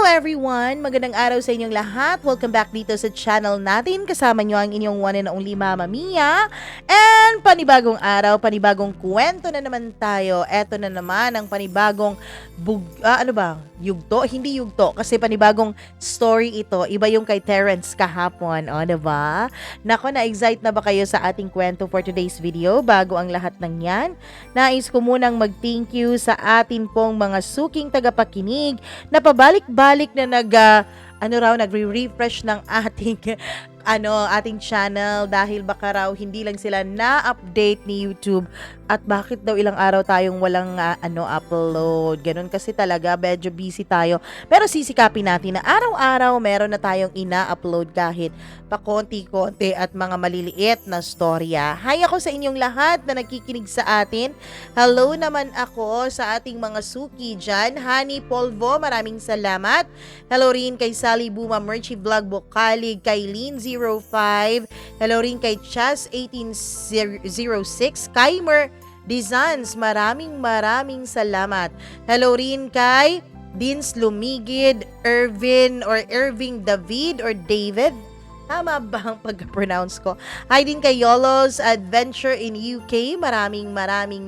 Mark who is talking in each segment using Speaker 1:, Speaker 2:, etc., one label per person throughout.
Speaker 1: everyone! Magandang araw sa inyong lahat. Welcome back dito sa channel natin. Kasama nyo ang inyong one and only Mama Mia. And panibagong araw, panibagong kwento na naman tayo. Eto na naman ang panibagong yugto? Hindi yugto kasi panibagong story ito. Iba yung kay Terrence kahapon. O, diba? Nako, na-excite na ba kayo sa ating kwento for today's video? Bago ang lahat ng yan, nais ko munang mag-thank you sa atin pong mga suking tagapakinig na pabalik-balik na nagre-refresh ng ating channel dahil baka raw hindi lang sila na-update ni YouTube at bakit daw ilang araw tayong walang upload. Ganun kasi talaga, medyo busy tayo. Pero sisikapin natin na araw-araw meron na tayong ina-upload kahit pakonti-konti at mga maliliit na storya. Hi ako sa inyong lahat na nakikinig sa atin. Hello naman ako sa ating mga suki dyan. Honey Polvo, maraming salamat. Hello rin kay Sally Buma Merchie Vlog Bukalig, kay Lean05. Hello rin kay Chas1806, Kaimer Dizans, maraming salamat. Hello rin kay Dins Lumigid, Irving David or David. Tama ba ang pag-pronounce ko? Hi din kay Yolo's Adventure in UK. Maraming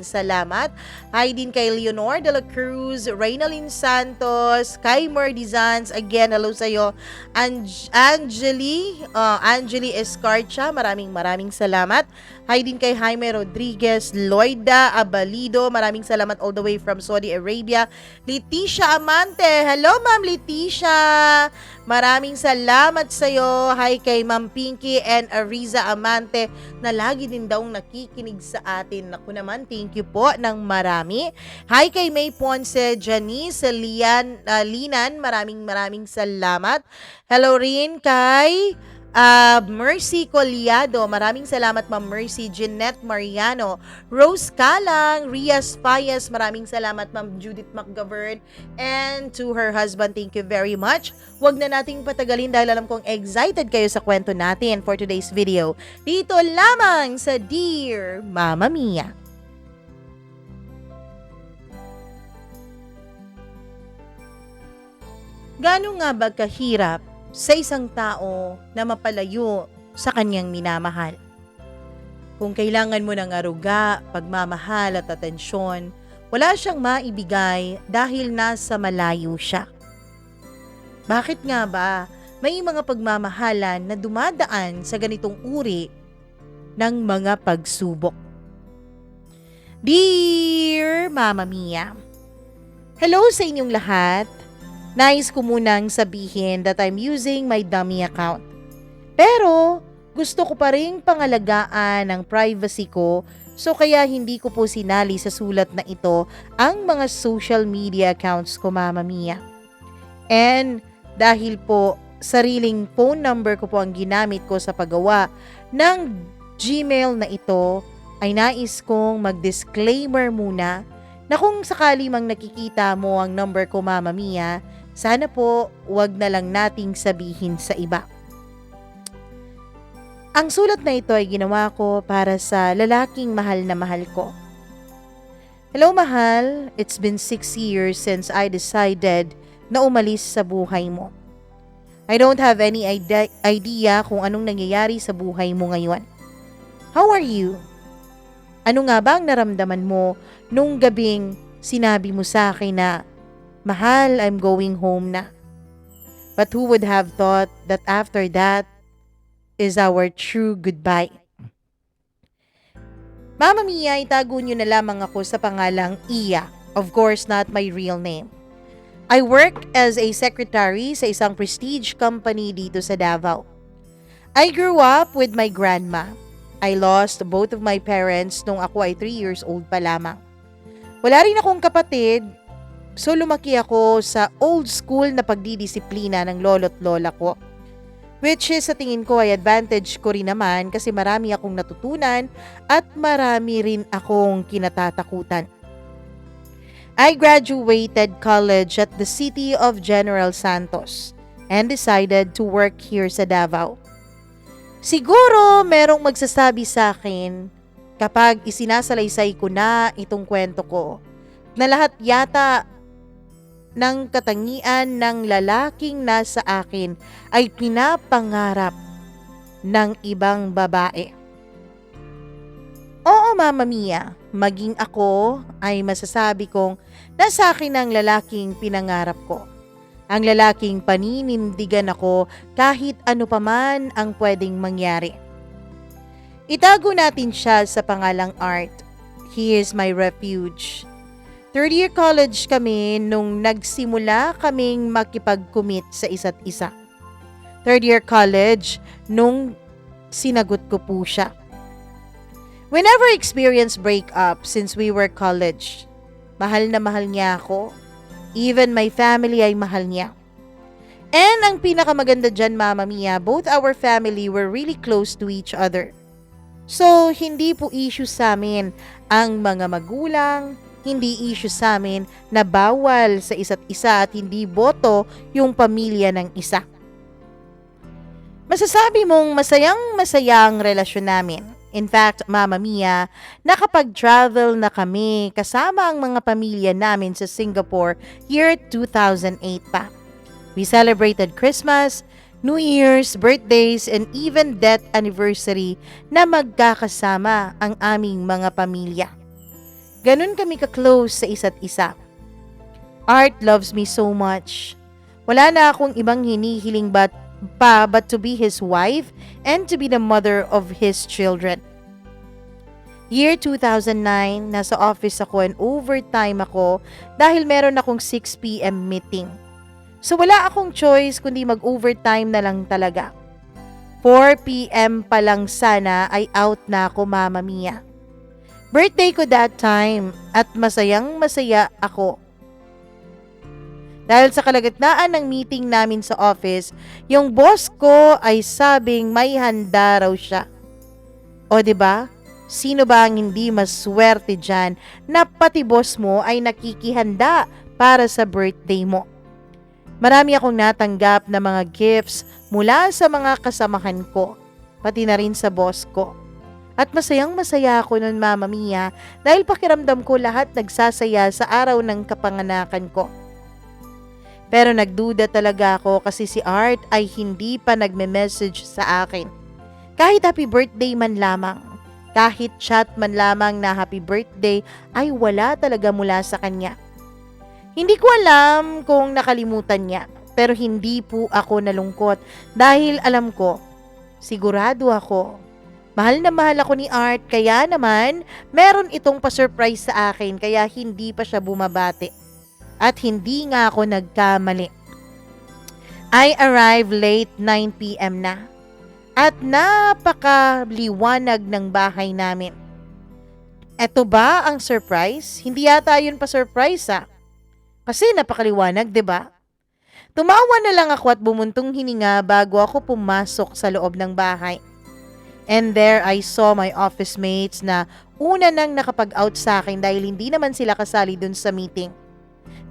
Speaker 1: salamat. Hi din kay Leonor de la Cruz, Reynalyn Santos, kay Merdizans. Again, hello sa'yo. Angeli Escarcha. Maraming salamat. Hi din kay Jaime Rodriguez, Loida Abalido. Maraming salamat all the way from Saudi Arabia. Leticia Amante. Hello, Ma'am Leticia. Maraming salamat sa'yo. Hi kay Ma'am Pinky and Ariza Amante na lagi din daw nakikinig sa atin. Naku naman, thank you po ng marami. Hi kay May Ponce, Janice, Linan, maraming salamat. Hello rin kay Mercy Collado, maraming salamat Ma'am Mercy. Jeanette Mariano, Rose Kalang, Rias Payas, maraming salamat Ma'am Judith McGovern, and to her husband, thank you very much. Huwag na nating patagalin dahil alam kong excited kayo sa kwento natin for today's video. Dito lamang sa Dear Mama Mia. Gaano nga ba kahirap sa isang tao na mapalayo sa kanyang minamahal? Kung kailangan mo ng aruga, pagmamahal at atensyon, wala siyang maibigay dahil nasa malayo siya. Bakit nga ba may mga pagmamahalan na dumadaan sa ganitong uri ng mga pagsubok? Dear Mama Mia, hello sa inyong lahat. Nais ko munang sabihin that I'm using my dummy account. Pero gusto ko pa rin pangalagaan ang privacy ko, so kaya hindi ko po sinali sa sulat na ito ang mga social media accounts ko, Mama Mia. And dahil po sariling phone number ko po ang ginamit ko sa paggawa ng Gmail na ito, ay nais kong mag-disclaimer muna na kung sakali mang nakikita mo ang number ko, Mama Mia, sana po wag na lang nating sabihin sa iba. Ang sulat na ito ay ginawa ko para sa lalaking mahal na mahal ko. Hello mahal, it's been 6 years since I decided na umalis sa buhay mo. I don't have any idea kung anong nangyayari sa buhay mo ngayon. How are you? Ano nga ba ang naramdaman mo nung gabing sinabi mo sa akin na, mahal, I'm going home na? But who would have thought that after that is our true goodbye? Mama Mia, itago niyo na lamang ako sa pangalang Iya. Of course, not my real name. I work as a secretary sa isang prestige company dito sa Davao. I grew up with my grandma. I lost both of my parents nung ako ay 3 years old pa lamang. Wala rin akong kapatid. So lumaki ako sa old school na pagdidisiplina ng lolo't lola ko. Which is sa tingin ko ay advantage ko rin naman kasi marami akong natutunan at marami rin akong kinatatakutan. I graduated college at the city of General Santos and decided to work here sa Davao. Siguro merong magsasabi sa akin kapag isinasalaysay ko na itong kwento ko na lahat yata ng katangian ng lalaking nasa akin ay pinapangarap ng ibang babae. Oo, Mama Mia, maging ako ay masasabi kong nasa akin ang lalaking pinangarap ko. Ang lalaking paninindigan ako kahit ano paman ang pwedeng mangyari. Itago natin siya sa pangalang Art. He is my refuge. Third year college kami nung nagsimula kaming makipag-commit sa isa't isa. Third year college nung sinagot ko po siya. We never experienced breakup since we were college. Mahal na mahal niya ako. Even my family ay mahal niya. And ang pinakamaganda dyan, Mama Mia, both our family were really close to each other. So, hindi po issue sa amin ang mga magulang, hindi issue sa amin na bawal sa isa't isa at hindi boto yung pamilya ng isa. Masasabi mong masayang-masaya ang relasyon namin. In fact, Mama Mia, nakapag-travel na kami kasama ang mga pamilya namin sa Singapore year 2008 pa. We celebrated Christmas, New Year's, birthdays, and even death anniversary na magkakasama ang aming mga pamilya. Ganun kami ka-close sa isa't isa. Art loves me so much. Wala na akong ibang hinihiling but to be his wife and to be the mother of his children. Year 2009, nasa office ako and overtime ako dahil meron akong 6 p.m. meeting. So wala akong choice kundi mag-overtime na lang talaga. 4 p.m. pa lang sana ay out na ako, Mama Mia. Birthday ko that time at masayang-masaya ako. Dahil sa kalagitnaan ng meeting namin sa office, yung boss ko ay sabing may handa raw siya. O 'di ba? Sino ba ang hindi maswerte diyan na pati boss mo ay nakikihanda para sa birthday mo? Marami akong natanggap na mga gifts mula sa mga kasamahan ko, pati na rin sa boss ko. At masayang-masaya ako nun, Mama Mia, dahil pakiramdam ko lahat nagsasaya sa araw ng kapanganakan ko. Pero nagduda talaga ako kasi si Art ay hindi pa nagme-message sa akin. Kahit happy birthday man lamang, kahit chat man lamang na happy birthday ay wala talaga mula sa kanya. Hindi ko alam kung nakalimutan niya, pero hindi po ako nalungkot dahil alam ko, sigurado ako, mahal na mahal ako ni Art kaya naman meron itong pa-surprise sa akin kaya hindi pa siya bumabati. At hindi nga ako nagkamali. I arrived late 9 p.m. na. At napakaliwanag ng bahay namin. Eto ba ang surprise? Hindi yata yun pa surprise Kasi napakaliwanag, 'di ba? Tumawa na lang ako at bumuntong hininga bago ako pumasok sa loob ng bahay. And there I saw my office mates na una nang nakapag-out sa akin dahil hindi naman sila kasali dun sa meeting.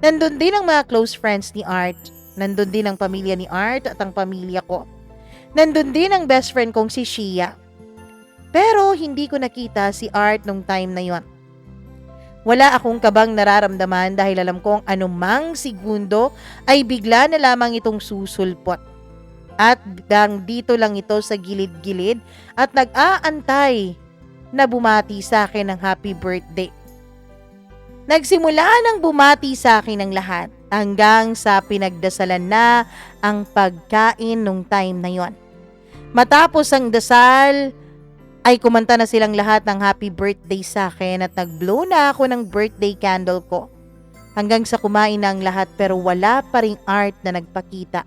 Speaker 1: Nandun din ang mga close friends ni Art. Nandun din ang pamilya ni Art at ang pamilya ko. Nandun din ang best friend kong si Shia. Pero hindi ko nakita si Art nung time na yon. Wala akong kabang nararamdaman dahil alam kong anumang segundo ay bigla na lamang itong susulpot. At dito lang ito sa gilid-gilid at nag-aantay na bumati sa akin ng happy birthday. Nagsimula nang bumati sa akin ng lahat hanggang sa pinagdasalan na ang pagkain nung time na yon. Matapos ang dasal, ay kumanta na silang lahat ng happy birthday sa akin at nag-blow na ako ng birthday candle ko. Hanggang sa kumain na ang lahat pero wala pa ring Art na nagpakita.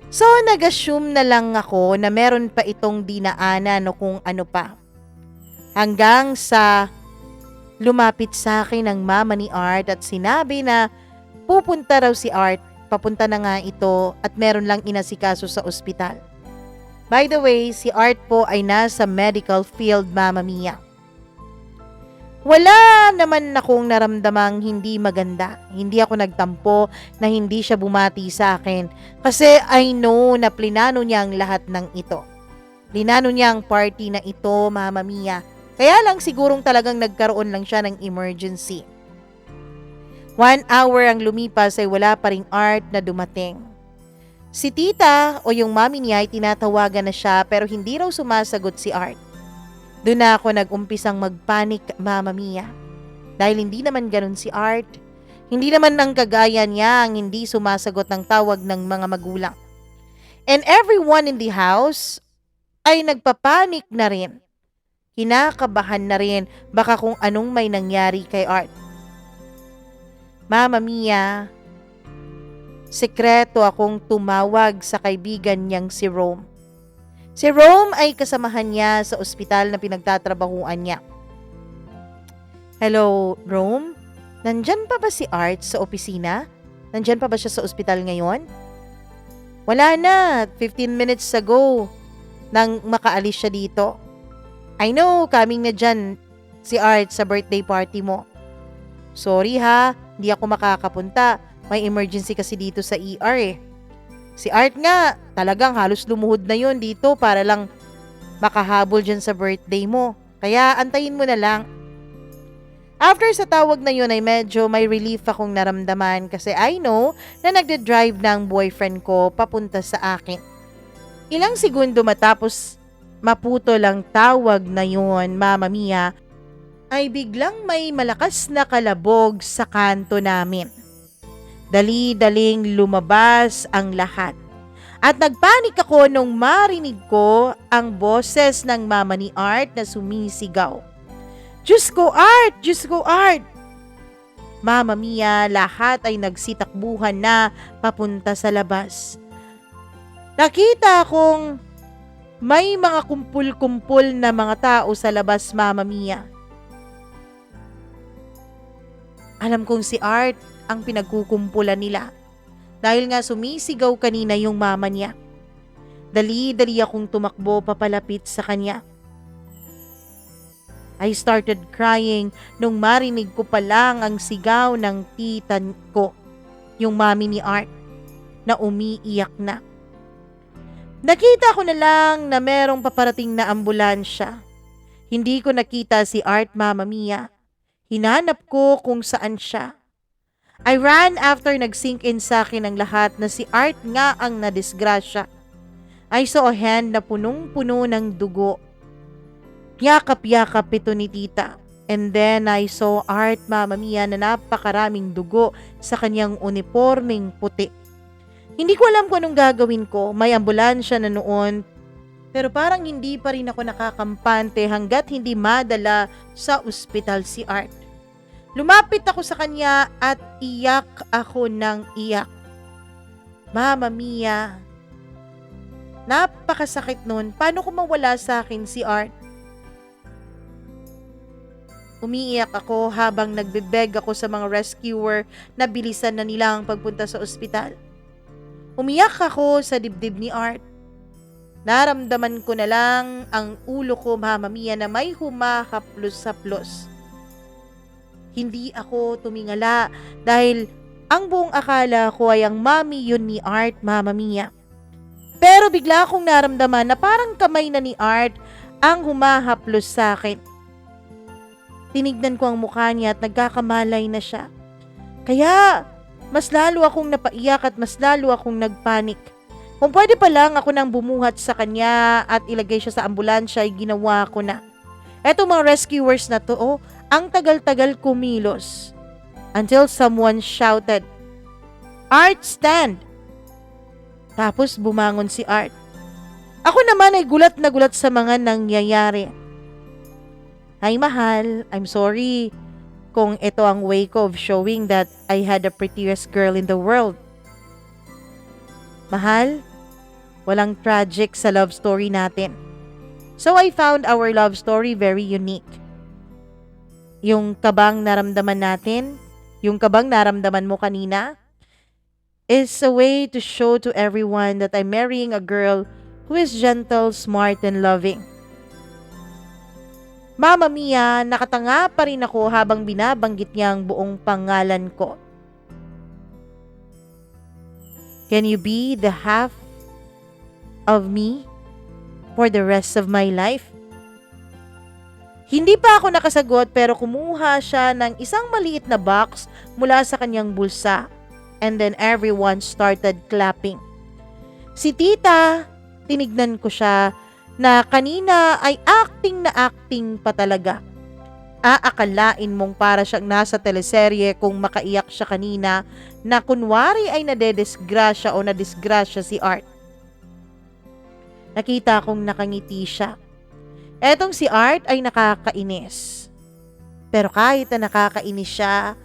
Speaker 1: So nag-assume na lang ako na meron pa itong dinaanan o kung ano pa. Hanggang sa lumapit sa akin ang mama ni Art at sinabi na pupunta raw si Art, papunta na nga ito at meron lang inasikaso sa ospital. By the way, si Art po ay nasa medical field, Mama Mia. Wala naman akong naramdamang hindi maganda. Hindi ako nagtampo na hindi siya bumati sa akin kasi I know na plinano niya ang lahat ng ito. Plinano niya ang party na ito, Mama Mia. Kaya lang sigurong talagang nagkaroon lang siya ng emergency. 1 hour ang lumipas ay wala pa ring Art na dumating. Si tita o yung mami niya ay tinatawagan na siya pero hindi raw sumasagot si Art. Doon na ako nag-umpisang magpanik, Mama Mia. Dahil hindi naman ganun si Art. Hindi naman ang kagaya niya ang hindi sumasagot ng tawag ng mga magulang. And everyone in the house ay nagpapanik na rin. Kinakabahan na rin baka kung anong may nangyari kay Art. Mama Mia, sekreto akong tumawag sa kaibigan niyang si Rome. Si Rome ay kasamahan niya sa ospital na pinagtatrabahuan niya. Hello, Rome? Nandyan pa ba si Art sa opisina? Nandyan pa ba siya sa ospital ngayon? Wala na, 15 minutes ago nang makaalis siya dito. I know, coming na dyan si Art sa birthday party mo. Sorry ha, hindi ako makakapunta. May emergency kasi dito sa ER eh. Si Art nga, talagang halos lumuhod na yon dito para lang makahabol dyan sa birthday mo. Kaya antayin mo na lang. After sa tawag na yun ay medyo may relief akong naramdaman kasi I know na nagde-drive ng boyfriend ko papunta sa akin. Ilang segundo matapos maputol ang tawag na yun, Mama Mia, ay biglang may malakas na kalabog sa kanto namin. Dali-daling lumabas ang lahat. At nagpanik ako nung marinig ko ang boses ng mama ni Art na sumisigaw. Diyos ko, Art! Diyos ko, Art! Mama Mia, lahat ay nagsitakbuhan na papunta sa labas. Nakita kong may mga kumpul-kumpul na mga tao sa labas, Mama Mia. Alam kong si Art ang pinagkukumpulan nila dahil nga sumisigaw kanina yung mama niya. Dali-dali akong tumakbo papalapit sa kanya. I started crying nung marinig ko pa lang ang sigaw ng tita ko, yung mami ni Art, na umiiyak na. Nakita ko na lang na merong paparating na ambulansya. Hindi ko nakita si Art, Mama Mia. Hinanap ko kung saan siya. I ran after nag-sink in sa akin ang lahat na si Art nga ang nadisgrasya. I saw a hand na punong-puno ng dugo. Yakap-yakap ito ni tita. And then I saw Art, Mama Mia, na napakaraming dugo sa kanyang uniformeng puti. Hindi ko alam kung anong gagawin ko. May ambulansya na noon. Pero parang hindi pa rin ako nakakampante hanggat hindi madala sa ospital si Art. Lumapit ako sa kanya at iyak ako ng iyak. Mama Mia, napakasakit nun. Paano ko mawala sa akin si Art? Umiiyak ako habang nagbebeg ako sa mga rescuer na bilisan na nila ang pagpunta sa ospital. Umiyak ako sa dibdib ni Art. Naramdaman ko na lang ang ulo ko, Mama Mia, na may humahaplos-haplos. Hindi ako tumingala dahil ang buong akala ko ay ang mami yun ni Art, Mama Mia. Pero bigla akong naramdaman na parang kamay na ni Art ang humahaplos sa akin. Tinignan ko ang mukha niya at nagkakamalay na siya. Kaya mas lalo akong napaiyak at mas lalo akong nagpanik. Kung pwede pa lang ako nang bumuhat sa kanya at ilagay siya sa ambulansya ay ginawa ko na. Eto mga rescuers na to, ang tagal-tagal kumilos. Until someone shouted, Art, stand! Tapos bumangon si Art. Ako naman ay gulat na gulat sa mga nangyayari. Hi mahal, I'm sorry kung ito ang way ko of showing that I had the prettiest girl in the world. Mahal, walang tragic sa love story natin. So I found our love story very unique. Yung kabang naramdaman natin, yung kabang naramdaman mo kanina, is a way to show to everyone that I'm marrying a girl who is gentle, smart, and loving. Mama Mia, nakatanga pa rin ako habang binabanggit niya ang buong pangalan ko. Can you be the half of me for the rest of my life? Hindi pa ako nakasagot pero kumuha siya ng isang maliit na box mula sa kanyang bulsa. And then everyone started clapping. Si tita, tinignan ko siya na kanina ay acting na acting pa talaga. Aakalain mong para siyang nasa teleserye kung makaiyak siya kanina na kunwari ay nadedisgrasya o nadisgrasya si Art. Nakita kong nakangiti siya. Etong si Art ay nakakainis. Pero kahit na nakakainis siya,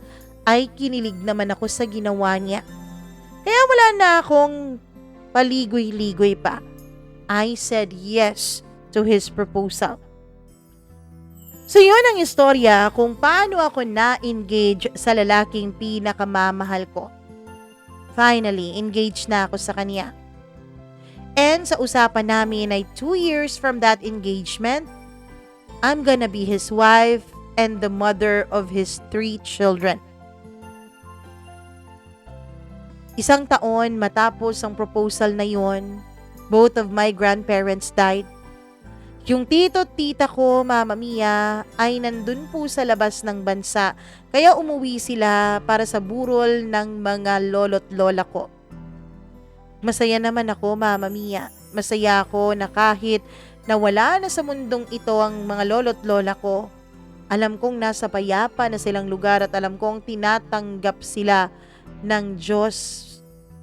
Speaker 1: ay kinilig naman ako sa ginawa niya. Kaya wala na akong paligoy-ligoy pa. I said yes to his proposal. So yun ang istorya kung paano ako na-engage sa lalaking pinakamamahal ko. Finally, engaged na ako sa kanya. And sa usapan namin ay 2 years from that engagement, I'm gonna be his wife and the mother of his 3 children. 1 taon matapos ang proposal na yon, both of my grandparents died. Yung tito at tita ko, Mama Mia, ay nandun po sa labas ng bansa, kaya umuwi sila para sa burol ng mga lolo't lola ko. Masaya naman ako, Mama Mia. Masaya ako na kahit nawala na sa mundong ito ang mga lolo't lola ko, alam kong nasa payapa na silang lugar at alam kong tinatanggap sila ng Diyos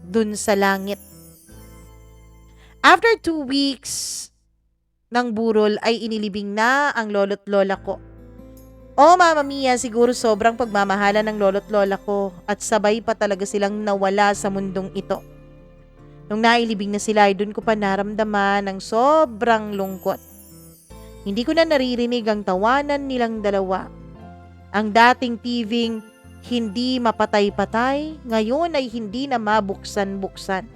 Speaker 1: dun sa langit. After 2 weeks ng burol ay inilibing na ang lolo't lola ko. Oh, Mama Mia, siguro sobrang pagmamahala ng lolo't lola ko at sabay pa talaga silang nawala sa mundong ito. Nung nailibing na sila ay dun ko pa naramdaman ng sobrang lungkot. Hindi ko na naririnig ang tawanan nilang dalawa. Ang dating TV'ng hindi mapatay-patay, ngayon ay hindi na mabuksan-buksan.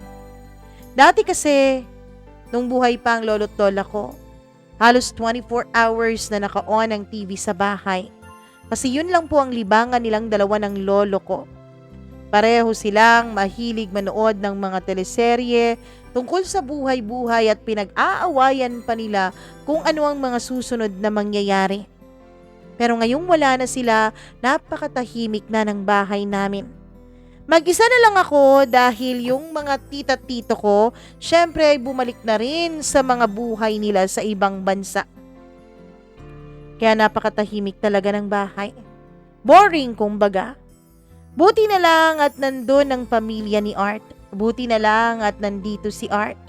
Speaker 1: Dati kasi, nung buhay pa ang lolo't lola ko, halos 24 hours na naka-on ang TV sa bahay. Kasi yun lang po ang libangan nilang dalawa ng lolo ko. Pareho silang mahilig manood ng mga teleserye tungkol sa buhay-buhay at pinag-aawayan pa nila kung ano ang mga susunod na mangyayari. Pero ngayong wala na sila, napakatahimik na ng bahay namin. Mag-isa na lang ako dahil yung mga tita-tito ko, syempre ay bumalik na rin sa mga buhay nila sa ibang bansa. Kaya napakatahimik talaga ng bahay. Boring kumbaga. Buti na lang at nandun ang pamilya ni Art. Buti na lang at nandito si Art.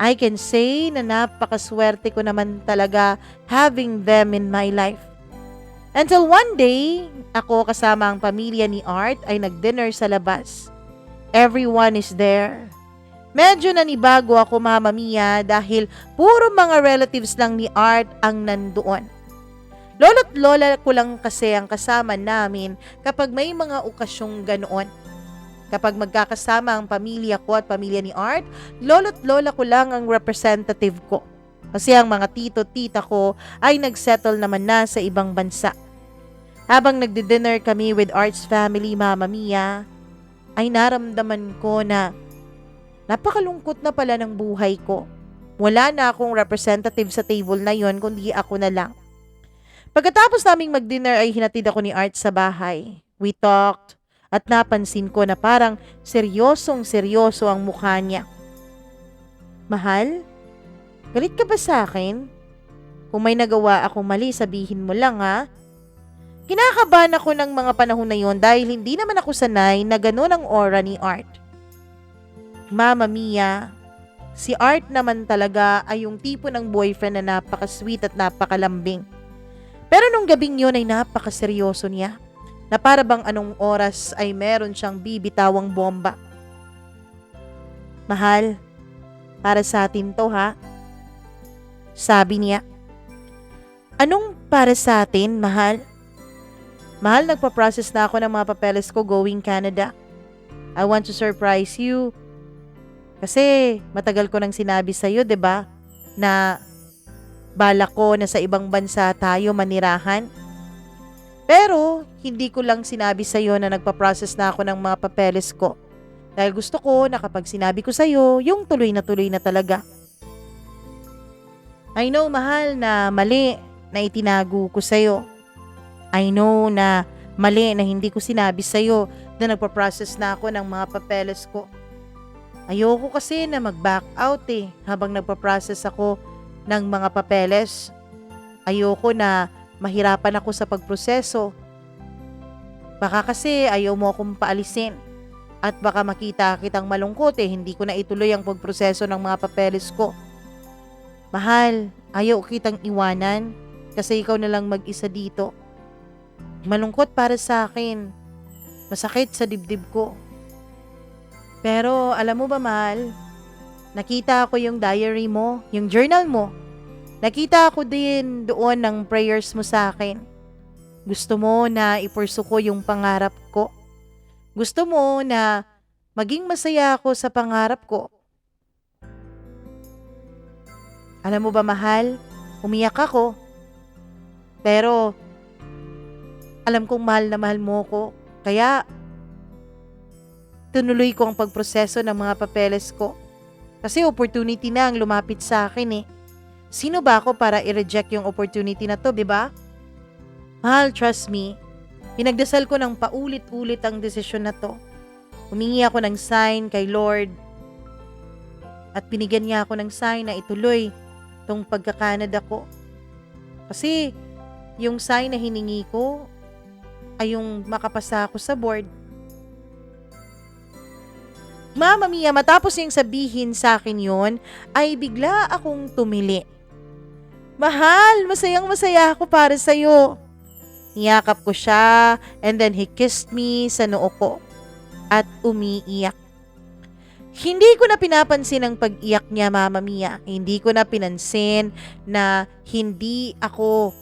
Speaker 1: I can say na napakaswerte ko naman talaga having them in my life. Until one day, ako kasama ang pamilya ni Art ay nag-dinner sa labas. Everyone is there. Medyo nanibago ako, Mama Mia, dahil puro mga relatives lang ni Art ang nandoon. Lolo't lola ko lang kasi ang kasama namin kapag may mga okasyong ganoon. Kapag magkakasama ang pamilya ko at pamilya ni Art, lolo't lola ko lang ang representative ko. Kasi ang mga tito-tita ko ay nagsettle naman na sa ibang bansa. Habang nagdi-dinner kami with Art's family, Mama Mia, ay naramdaman ko na napakalungkot na pala ng buhay ko. Wala na akong representative sa table na yon, kundi ako na lang. Pagkatapos naming mag-dinner ay hinatid ako ni Art sa bahay. We talked at napansin ko na parang seryosong-seryoso ang mukha niya. Mahal, galit ka ba sa akin? Kung may nagawa akong mali, sabihin mo lang ha. Kinakabahan ako ng mga panahon na yon dahil hindi naman ako sanay na gano'n ang aura ni Art. Mama Mia, si Art naman talaga ay yung tipo ng boyfriend na napaka-sweet at napakalambing. Pero nung gabing yun ay napakaseryoso niya, na para bang anong oras ay meron siyang bibitawang bomba. Mahal, para sa atin to ha. Sabi niya. Anong para sa atin, mahal? Mahal, nagpa-process na ako ng mga papeles ko going Canada. I want to surprise you. Kasi matagal ko nang sinabi sa'yo, 'di ba? Na balak ko na sa ibang bansa tayo manirahan. Pero, hindi ko lang sinabi sa'yo na nagpa-process na ako ng mga papeles ko. Dahil gusto ko na kapag sinabi ko sa'yo, yung tuloy na talaga. I know, mahal, na mali. na itinago ko sa'yo. I know na mali na hindi ko sinabi sa'yo na nagpa-process na ako ng mga papeles ko. Ayoko kasi na mag-back out habang nagpa-process ako ng mga papeles. Ayoko na mahirapan ako sa pagproseso. Baka kasi ayaw mo akong paalisin. At baka makita kitang malungkot hindi ko na ituloy ang pagproseso ng mga papeles ko. Mahal, ayaw kitang iwanan kasi ikaw na lang mag-isa dito. Malungkot para sa akin. Masakit sa dibdib ko. Pero alam mo ba mahal, nakita ko yung diary mo, yung journal mo. Nakita ko din doon ng prayers mo sa akin. Gusto mo na ipursu ko yung pangarap ko. Gusto mo na maging masaya ako sa pangarap ko. Alam mo ba mahal, umiyak ako. Pero alam kong mahal na mahal mo ko. Kaya tinuloy ko ang pagproseso ng mga papeles ko. Kasi opportunity na ang lumapit sa akin Sino ba ako para i-reject yung opportunity na to, di ba? Mahal, trust me. Pinagdasal ko ng paulit-ulit ang desisyon na to. Humingi ako ng sign kay Lord. At binigyan niya ako ng sign na ituloy tong pagka-Canada ko. Kasi yung sign na hiningi ko ay yung makapasa ako sa board. Mama Mia, matapos niyang sabihin sa akin yon, ay bigla akong tumili. Mahal, masayang masaya ako para sa'yo. Niyakap ko siya and then he kissed me sa noo ko at umiiyak. Hindi ko na pinapansin ang pag-iyak niya, Mama Mia. Hindi ko na pinansin na hindi ako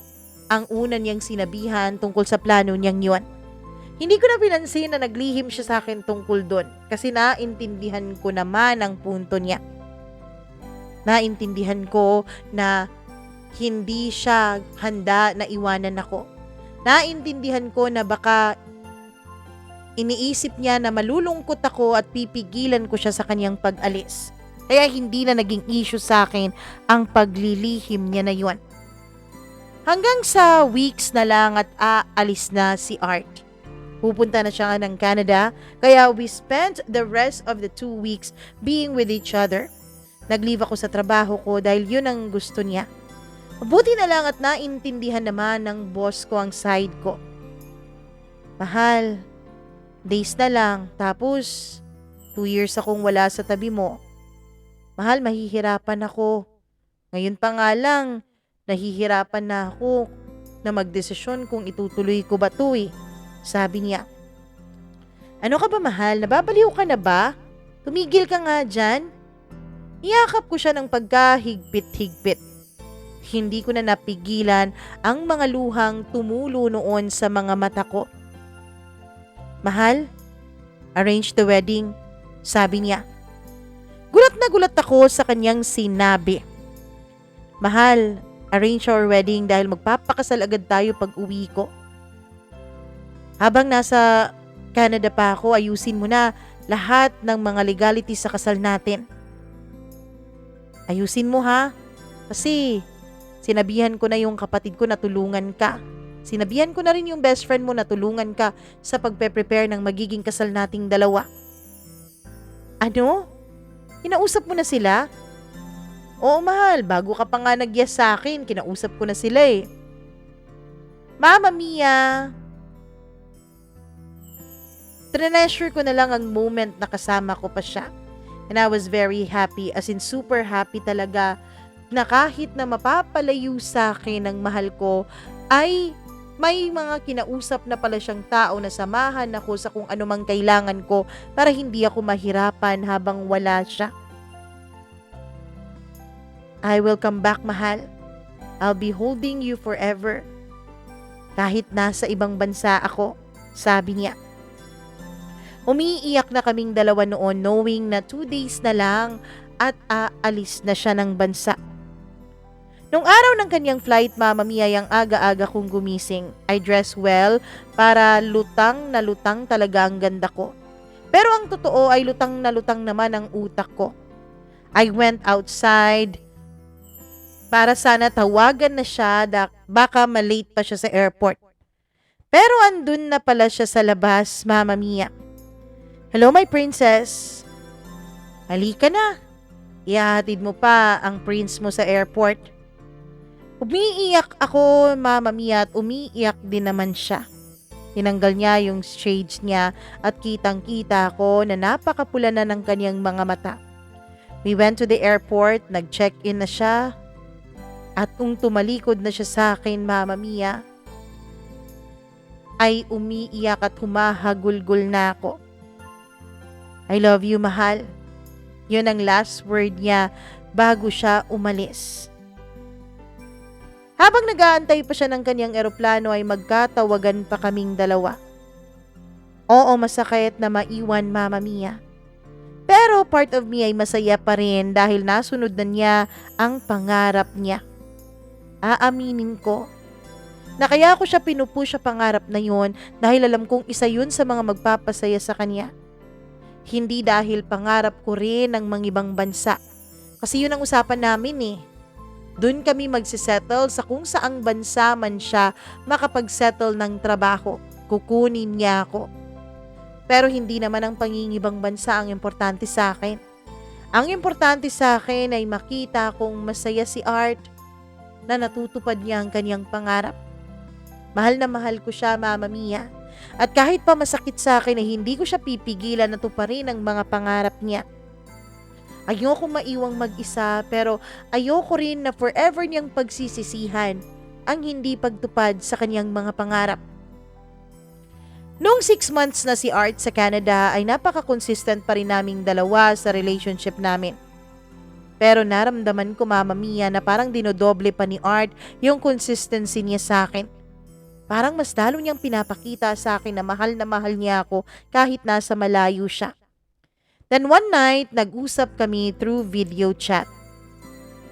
Speaker 1: ang una niyang sinabihan tungkol sa plano niyang yon. Hindi ko na pinansin na naglihim siya sa akin tungkol doon kasi naintindihan ko naman ang punto niya. Naintindihan ko na hindi siya handa na iwanan ako. Naintindihan ko na baka iniisip niya na malulungkot ako at pipigilan ko siya sa kanyang pag-alis. Kaya hindi na naging issue sa akin ang paglilihim niya na yon. Hanggang sa weeks na lang at aalis na si Art. Pupunta na siya ng Canada, kaya we spent the rest of the 2 weeks being with each other. Nag-leave ako sa trabaho ko dahil yun ang gusto niya. Mabuti na lang at naintindihan naman ng boss ko ang side ko. Mahal, days na lang, tapos 2 years akong wala sa tabi mo. Mahal, mahihirapan ako. Ngayon pa nga lang, nahihirapan na ako na magdesisyon kung itutuloy ko ba ito Sabi niya. Ano ka ba mahal? Nababaliw ka na ba? Tumigil ka nga dyan. Iyakap ko siya ng pagkahigpit-higpit. Hindi ko na napigilan ang mga luhang tumulo noon sa mga mata ko. Mahal, arrange the wedding, sabi niya. Gulat na gulat ako sa kanyang sinabi. Mahal, arrange our wedding dahil magpapakasal agad tayo pag uwi ko. Habang nasa Canada pa ako, ayusin mo na lahat ng mga legalities sa kasal natin. Ayusin mo ha, kasi sinabihan ko na yung kapatid ko na tulungan ka. Sinabihan ko na rin yung best friend mo na tulungan ka sa pagpe-prepare ng magiging kasal nating dalawa. Ano? Kinausap mo na sila? Oo mahal, bago ka pa nga nag-yes sa akin, kinausap ko na sila Mama Mia, treasure ko na lang ang moment na kasama ko pa siya. And I was very happy, as in super happy talaga, na kahit na mapapalayo sa akin ng mahal ko, ay may mga kinausap na pala siyang tao na samahan ako sa kung anumang kailangan ko para hindi ako mahirapan habang wala siya. I will come back, mahal. I'll be holding you forever. Kahit nasa ibang bansa ako, sabi niya. Umiiyak na kaming dalawa noon knowing na 2 days na lang at aalis na siya ng bansa. Nung araw ng kanyang flight, Mama Mia, yang aga-aga kong gumising. I dress well para lutang na lutang talaga ang ganda ko. Pero ang totoo ay lutang na lutang naman ang utak ko. I went outside para sana tawagan na siya, baka malate pa siya sa airport. Pero andun na pala siya sa labas, Mama Mia. Hello, my princess. Halika na. Ihahatid mo pa ang prince mo sa airport. Umiiyak ako, Mama Mia, at umiiyak din naman siya. Tinanggal niya yung shades niya at kitang-kita ko na napakapula na ng kanyang mga mata. We went to the airport, nag-check-in na siya, at kung tumalikod na siya sa akin, Mama Mia, ay umiiyak at humahagulgol na ako. I love you, mahal. Yun ang last word niya bago siya umalis. Habang nag-aantay pa siya ng kanyang eroplano ay magkatawagan pa kaming dalawa. Oo, masakit na maiwan, Mama Mia. Pero part of me ay masaya pa rin dahil nasunod na niya ang pangarap niya. Aaminin ko na kaya ko siya pinupush sa pangarap na yun dahil alam kong isa yun sa mga magpapasaya sa kanya. Hindi dahil pangarap ko rin ng mga ibang bansa. Kasi yun ang usapan namin eh. Doon kami magsisettle sa kung saang bansa man siya makapagsettle ng trabaho. Kukunin niya ako. Pero hindi naman ang pangingibang bansa ang importante sa akin. Ang importante sa akin ay makita kong masaya si Art na natutupad niya ang kanyang pangarap. Mahal na mahal ko siya, Mama Mia. At kahit pa masakit sa akin ay hindi ko siya pipigilan na tuparin ang mga pangarap niya. Ayoko maiwang mag-isa pero ayoko rin na forever niyang pagsisisihan ang hindi pagtupad sa kanyang mga pangarap. Noong 6 months na si Art sa Canada ay napaka-consistent pa rin naming dalawa sa relationship namin. Pero naramdaman ko, Mama Mia, na parang dinodoble pa ni Art yung consistency niya sa akin. Parang mas lalo niyang pinapakita sa akin na mahal niya ako kahit nasa malayo siya. Then one night, nag-usap kami through video chat.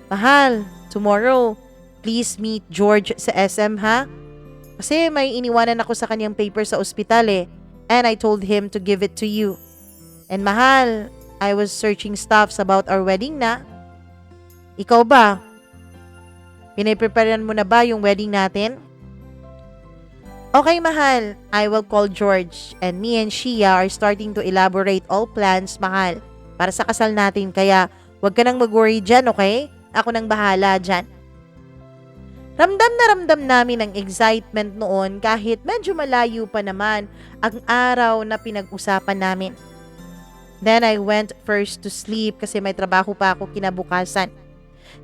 Speaker 1: Mahal, tomorrow, please meet George sa SM ha? Kasi may iniwanan ako sa kanyang paper sa ospital eh. And I told him to give it to you. And mahal, I was searching stuffs about our wedding na. Ikaw ba? Pinipreparean mo na ba yung wedding natin? Okay, mahal. I will call George and me and Shia are starting to elaborate all plans, mahal, para sa kasal natin. Kaya wag ka nang mag-worry dyan, okay? Ako nang bahala dyan. Ramdam na ramdam namin ang excitement noon kahit medyo malayo pa naman ang araw na pinag-usapan namin. Then I went first to sleep kasi may trabaho pa ako kinabukasan.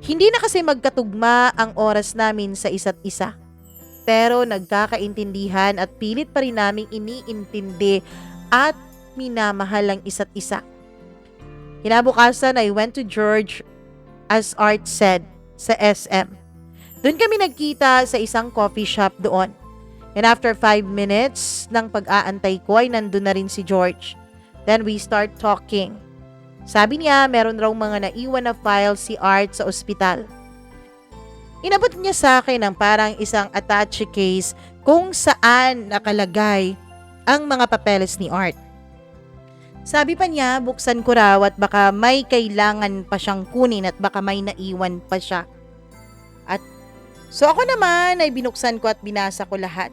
Speaker 1: Hindi na kasi magkatugma ang oras namin sa isa't isa. Pero nagkakaintindihan at pilit pa rin naming iniintindi at minamahal ang isa't isa. Kinabukasan, I went to George as Art said sa SM. Doon kami nagkita sa isang coffee shop doon. And after 5 minutes ng pag-aantay ko ay nandun na rin si George. Then we start talking. Sabi niya meron raw mga naiwan na files si Art sa ospital. Inabot niya sa akin ang parang isang attache case kung saan nakalagay ang mga papeles ni Art. Sabi pa niya, buksan ko raw at baka may kailangan pa siyang kunin at baka may naiwan pa siya. At so ako naman ay binuksan ko at binasa ko lahat.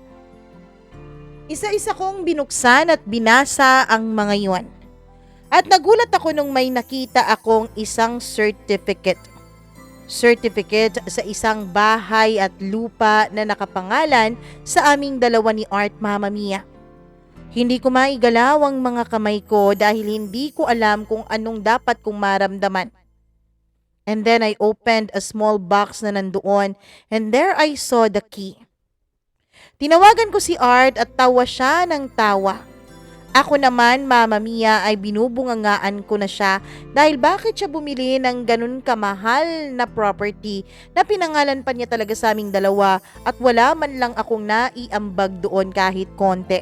Speaker 1: Isa-isa kong binuksan at binasa ang mga iwan. At nagulat ako nung may nakita akong isang certificate sa isang bahay at lupa na nakapangalan sa aming dalawa ni Art, Mama Mia. Hindi ko maigalaw ang mga kamay ko dahil hindi ko alam kung anong dapat kong maramdaman. And then I opened a small box na nandoon and there I saw the key. Tinawagan ko si Art at tawa siya ng tawa. Ako naman, Mama Mia, ay binubungangaan ko na siya dahil bakit siya bumili ng ganun kamahal na property na pinangalan pa niya talaga sa aming dalawa at wala man lang akong naiambag doon kahit konti.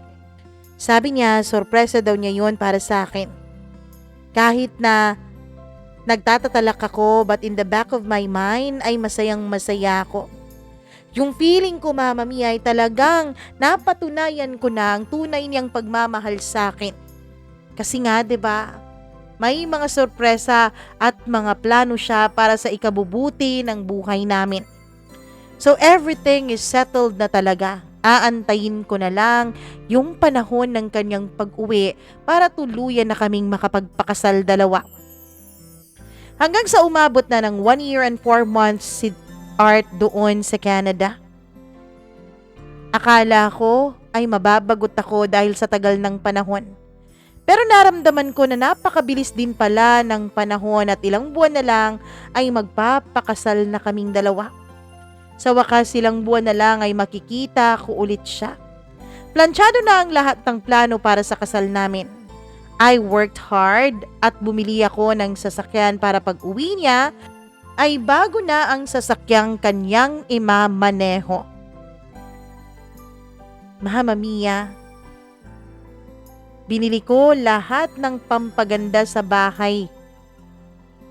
Speaker 1: Sabi niya, sorpresa daw niya yun para sa akin. Kahit na nagtatatalak ako but in the back of my mind ay masayang masaya ako. Yung feeling ko, Mama Mia, ay talagang napatunayan ko na ang tunay niyang pagmamahal sa akin. Kasi nga, 'di ba? May mga sorpresa at mga plano siya para sa ikabubuti ng buhay namin. So everything is settled na talaga. Aantayin ko na lang yung panahon ng kanyang pag-uwi para tuluyan na kaming makapagpakasal dalawa. Hanggang sa umabot na ng 1 year and 4 months si Art doon sa Canada. Akala ko ay mababagot ako dahil sa tagal ng panahon. Pero naramdaman ko na napakabilis din pala ng panahon at ilang buwan na lang ay magpapakasal na kaming dalawa. Sa wakas ilang buwan na lang ay makikita ko ulit siya. Planchado na ang lahat ng plano para sa kasal namin. I worked hard at bumili ako ng sasakyan para pag-uwi niya ay bago na ang sasakyang kanyang imamaneho. Mama Mia, binili ko lahat ng pampaganda sa bahay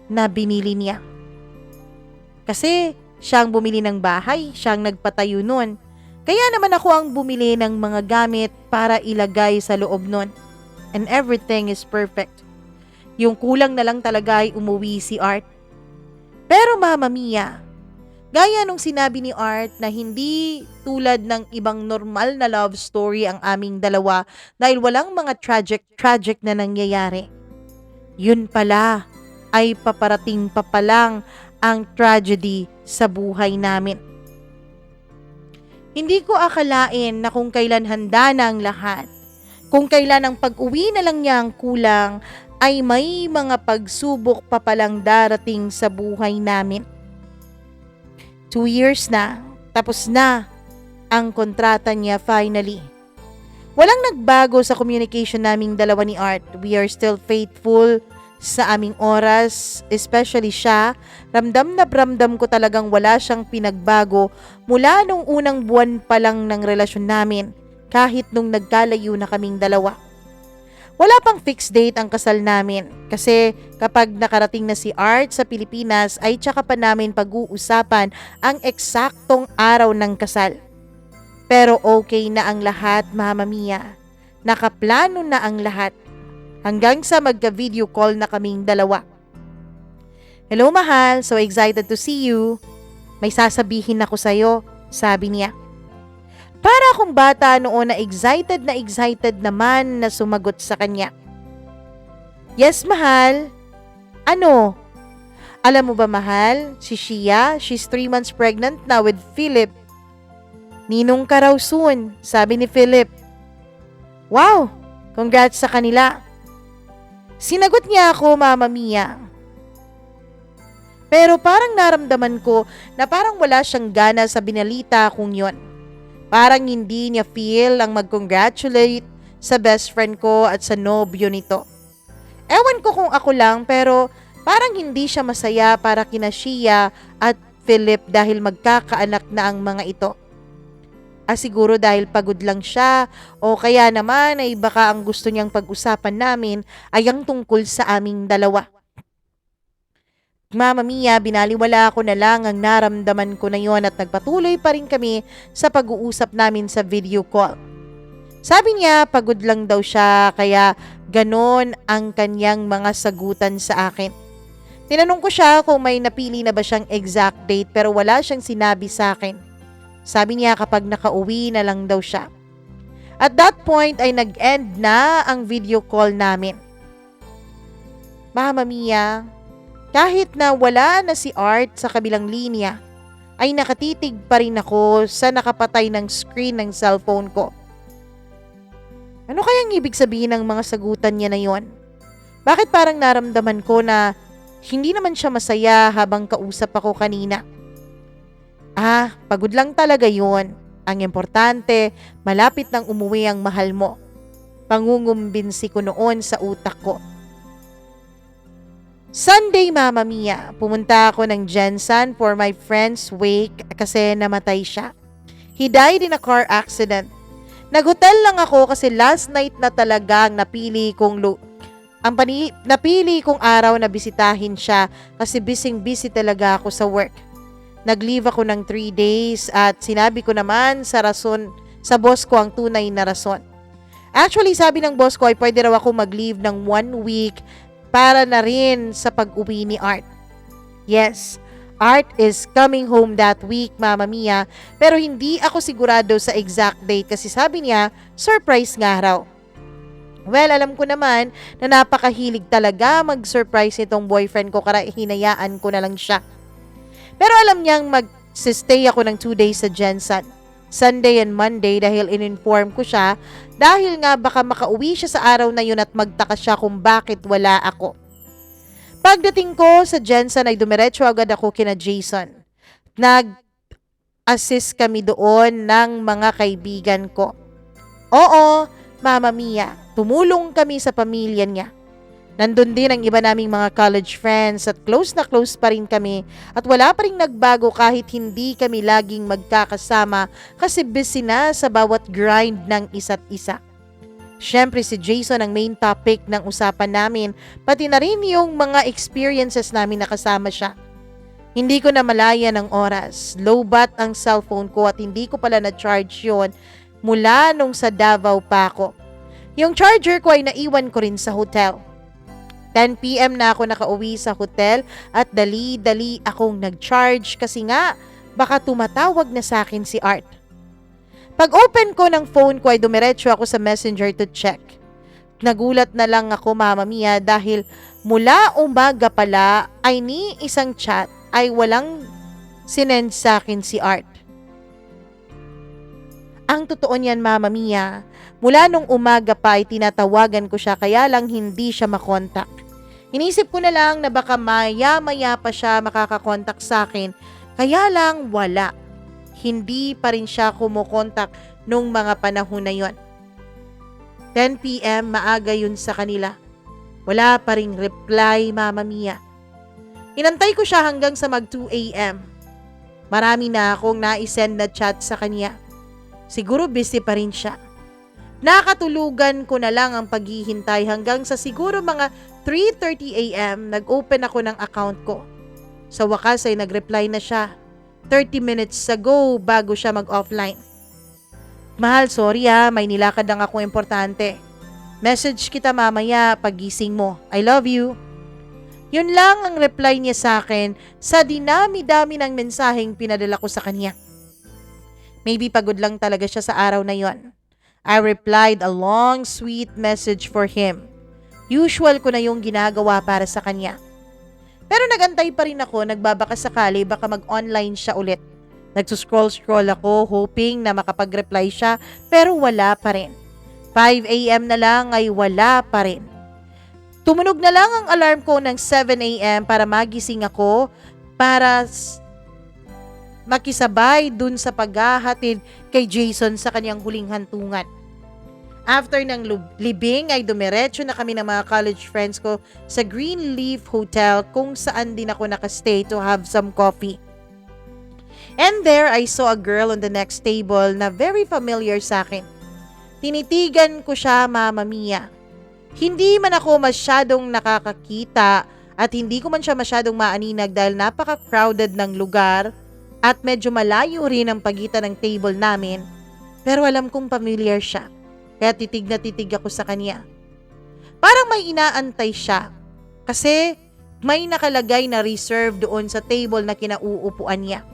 Speaker 1: na binili niya. Kasi siya ang bumili ng bahay, siya ang nagpatayo nun. Kaya naman ako ang bumili ng mga gamit para ilagay sa loob nun. And everything is perfect. Yung kulang na lang talaga ay umuwi si Art. Pero Mama Mia, gaya nung sinabi ni Art na hindi tulad ng ibang normal na love story ang aming dalawa dahil walang mga tragic na nangyayari. Yun pala ay paparating pa palang ang tragedy sa buhay namin. Hindi ko akalain na kung kailan handa na ang lahat, kung kailan ang pag-uwi na lang niya ang kulang, ay may mga pagsubok pa palang darating sa buhay namin. 2 years na, tapos na ang kontrata niya finally. Walang nagbago sa communication naming dalawa ni Art. We are still faithful sa aming oras, especially siya. Ramdam na ramdam ko talagang wala siyang pinagbago mula nung unang buwan pa lang ng relasyon namin, kahit nung nagkalayo na kaming dalawa. Wala pang fixed date ang kasal namin kasi kapag nakarating na si Art sa Pilipinas ay tsaka pa namin pag-uusapan ang eksaktong araw ng kasal. Pero okay na ang lahat, Mama Mia. Nakaplano na ang lahat. Hanggang sa magka-video call na kaming dalawa. Hello mahal, so excited to see you. May sasabihin ako sa'yo, sabi niya. Para akong bata noon na excited naman na sumagot sa kanya. Yes, mahal. Ano? Alam mo ba, mahal? Si Shia, she's 3 months pregnant na with Philip. Ninong ka raw soon, sabi ni Philip. Wow! Congrats sa kanila. Sinagot niya ako, Mama Mia. Pero parang naramdaman ko na parang wala siyang gana sa binalita kung yon. Parang hindi niya feel ang mag-congratulate sa best friend ko at sa nobyo nito. Ewan ko kung ako lang pero parang hindi siya masaya para kina Shia at Philip dahil magkakaanak na ang mga ito. Siguro dahil pagod lang siya o kaya naman ay baka ang gusto niyang pag-usapan namin ay ang tungkol sa aming dalawa. Mama Mia, binaliwala ko na lang ang naramdaman ko na yon at nagpatuloy pa rin kami sa pag-uusap namin sa video call. Sabi niya pagod lang daw siya kaya ganon ang kanyang mga sagutan sa akin. Tinanong ko siya kung may napili na ba siyang exact date pero wala siyang sinabi sa akin. Sabi niya kapag nakauwi na lang daw siya. At that point ay nag-end na ang video call namin. Mama Mia, kahit na wala na si Art sa kabilang linya, ay nakatitig pa rin ako sa nakapatay ng screen ng cellphone ko. Ano kayang ibig sabihin ng mga sagutan niya na yon? Bakit parang naramdaman ko na hindi naman siya masaya habang kausap ako kanina? Pagod lang talaga yon. Ang importante, malapit nang umuwi ang mahal mo. Pangungumbinsi ko noon sa utak ko. Sunday, Mama Mia, pumunta ako ng Jensen for my friend's wake kasi namatay siya. He died in a car accident. Naghotel lang ako kasi last night na talagang napili kong araw na bisitahin siya kasi busy talaga ako sa work. Nag-leave ako ng 3 days at sinabi ko naman sa boss ko ang tunay na rason. Actually, sabi ng boss ko ay pwede raw ako mag-leave ng 1 week para na rin sa pag-uwi ni Art. Yes, Art is coming home that week, Mama Mia, pero hindi ako sigurado sa exact date kasi sabi niya, surprise nga raw. Well, alam ko naman na napakahilig talaga mag-surprise nitong boyfriend ko kaya hinayaan ko na lang siya. Pero alam niyang mag-stay ako ng 2 days sa Jensen. Sunday and Monday dahil in-inform ko siya dahil nga baka makauwi siya sa araw na yun at magtaka siya kung bakit wala ako. Pagdating ko sa Jensen ay dumiretso agad ako kina Jason. Nag-assist kami doon ng mga kaibigan ko. Oo, Mama Mia, tumulong kami sa pamilya niya. Nandun din ang iba naming mga college friends at close na close pa rin kami at wala pa rin nagbago kahit hindi kami laging magkakasama kasi busy na sa bawat grind ng isa't isa. Siyempre si Jason ang main topic ng usapan namin pati na rin yung mga experiences namin nakasama siya. Hindi ko na malaya ng oras, low bat ang cellphone ko at hindi ko pala na-charge yon mula nung sa Davao pa ako. Yung charger ko ay naiwan ko rin sa hotel. 10 PM na ako nakauwi sa hotel at dali-dali akong nag-charge kasi nga baka tumatawag na sa akin si Art. Pag open ko ng phone ko ay dumiretso ako sa messenger to check. Nagulat na lang ako, Mama Mia, dahil mula umaga pala ay ni isang chat ay walang sinend sa akin si Art. Ang totoo niyan, Mama Mia, mula nung umaga pa ay tinatawagan ko siya kaya lang hindi siya makontak. Inisip ko na lang na baka maya-maya pa siya makakakontak sa akin, kaya lang wala. Hindi pa rin siya kumukontak nung mga panahon na yon. 10 PM, maaga yun sa kanila. Wala pa ring reply, Mama Mia. Inantay ko siya hanggang sa mag 2 AM. Marami na akong naisend na chat sa kanya. Siguro busy pa rin siya. Nakatulugan ko na lang ang paghihintay hanggang sa siguro mga 3:30 AM nag-open ako ng account ko. Sa wakas ay nag-reply na siya. 30 minutes ago bago siya mag-offline. Mahal, sorry may nilakad lang akong importante. Message kita mamaya pagising mo. I love you. Yun lang ang reply niya sa akin sa dinami-dami ng mensaheng pinadala ko sa kanya. Maybe pagod lang talaga siya sa araw na yon. I replied a long, sweet message for him. Usual ko na yung ginagawa para sa kanya. Pero nagantay pa rin ako, nagbabaka sakali baka mag-online siya ulit. Nagsuscroll-scroll ako hoping na makapag-reply siya pero wala pa rin. 5 AM na lang ay wala pa rin. Tumunog na lang ang alarm ko ng 7 AM para magising ako para makisabay dun sa paghahatid kay Jason sa kanyang huling hantungan. After ng libing ay dumiretso na kami ng mga college friends ko sa Greenleaf Hotel kung saan din ako nakastay to have some coffee. And there I saw a girl on the next table na very familiar sa akin. Tinitigan ko siya, Mama Mia. Hindi man ako masyadong nakakakita at hindi ko man siya masyadong maaninag dahil napaka-crowded ng lugar at medyo malayo rin ang pagitan ng table namin. Pero alam kong familiar siya. Kaya titig na titig ako sa kanya. Parang may inaantay siya. Kasi may nakalagay na reserve doon sa table na kinauupuan niya.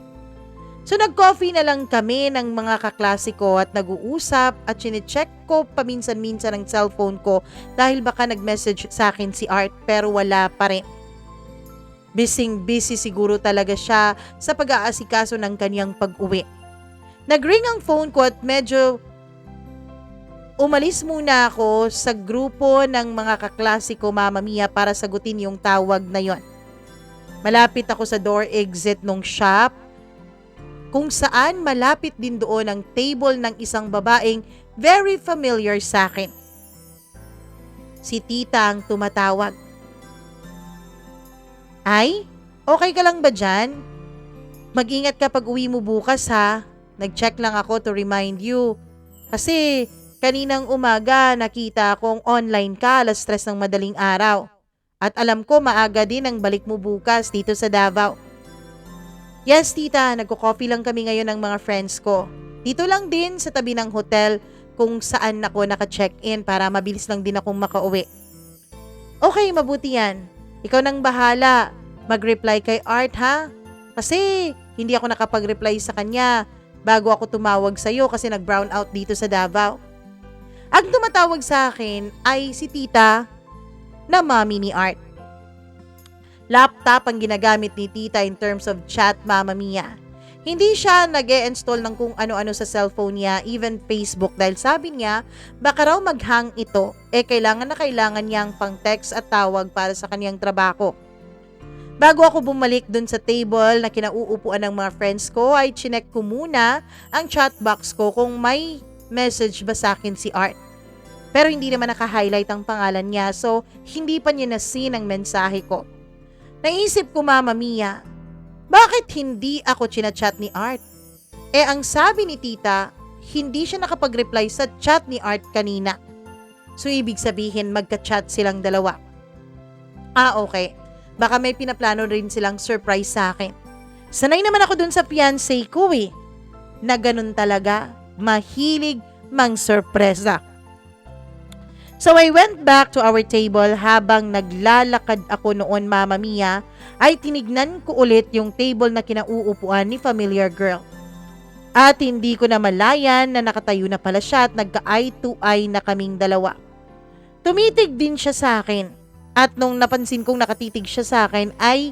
Speaker 1: So nag-coffee na lang kami ng mga kaklase ko at nag-uusap at chinecheck ko paminsan-minsan ang cellphone ko dahil baka nag-message sa akin si Art pero wala pa rin. Busy siguro talaga siya sa pag-aasikaso ng kanyang pag-uwi. Nag-ring ang phone ko at medyo umalis muna ako sa grupo ng mga kaklase ko, Mama Mia, para sagutin yung tawag na yon. Malapit ako sa door exit ng shop kung saan malapit din doon ang table ng isang babaeng very familiar sa akin. Si Tita ang tumatawag. Ay, okay ka lang ba dyan? Mag-ingat ka pag uwi mo bukas ha. Nag-check lang ako to remind you. Kasi kaninang umaga nakita akong online ka 3:00 ng madaling araw. At alam ko maaga din ang balik mo bukas dito sa Davao. Yes, Tita, nagko-coffee lang kami ngayon ng mga friends ko. Dito lang din sa tabi ng hotel kung saan ako naka-check-in para mabilis lang din akong makauwi. Okay, mabuti yan. Ikaw nang bahala. Mag-reply kay Art ha? Kasi hindi ako nakapag-reply sa kanya bago ako tumawag sa'yo kasi nag-brown out dito sa Davao. Ang tumatawag sa akin ay si tita na mami ni Art. Laptop ang ginagamit ni tita in terms of chat, Mama Mia. Hindi siya nag-e-install ng kung ano-ano sa cellphone niya, even Facebook, dahil sabi niya, baka raw mag-hang ito, kailangan niyang pang text at tawag para sa kaniyang trabaho. Bago ako bumalik dun sa table na kinauupuan ng mga friends ko, ay chinek ko muna ang chat box ko kung may message ba sa akin si Art. Pero hindi naman naka-highlight ang pangalan niya, so hindi pa niya na-see ang mensahe ko. Naisip ko, Mama Mia, bakit hindi ako chinachat ni Art? Ang sabi ni tita, hindi siya nakapag-reply sa chat ni Art kanina. So ibig sabihin magka-chat silang dalawa. Okay. Baka may pinaplano rin silang surprise sa akin. Sanay naman ako dun sa fiancé ko na ganun talaga, mahilig mang sorpresa. So I went back to our table. Habang naglalakad ako noon, Mama Mia, ay tinignan ko ulit yung table na kinauupuan ni familiar girl. At hindi ko na malayan na nakatayo na pala siya at nagka-eye to eye na kaming dalawa. Tumitig din siya sa akin. At nung napansin kong nakatitig siya sa akin ay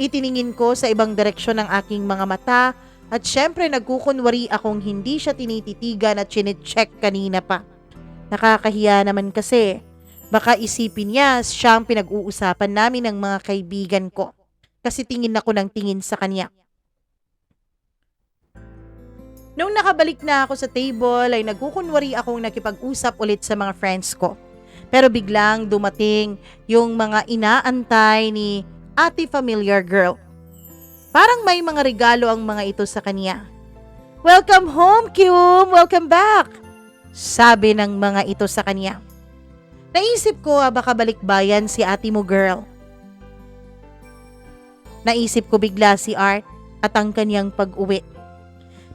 Speaker 1: itiningin ko sa ibang direksyon ng aking mga mata at syempre nagkukunwari akong hindi siya tinititigan at chinecheck kanina pa. Nakakahiya naman kasi. Baka isipin niya siya ang pinag-uusapan namin ng mga kaibigan ko. Kasi tingin ako ng tingin sa kanya. Nung nakabalik na ako sa table ay nagkukunwari akong nakipag-usap ulit sa mga friends ko. Pero biglang dumating yung mga inaantay ni Ate Familiar Girl. Parang may mga regalo ang mga ito sa kanya. "Welcome home, Kyum! Welcome back!" sabi ng mga ito sa kanya. Naisip ko, baka balikbayan si ate mo, girl. Naisip ko bigla si Art at ang kanyang pag-uwi.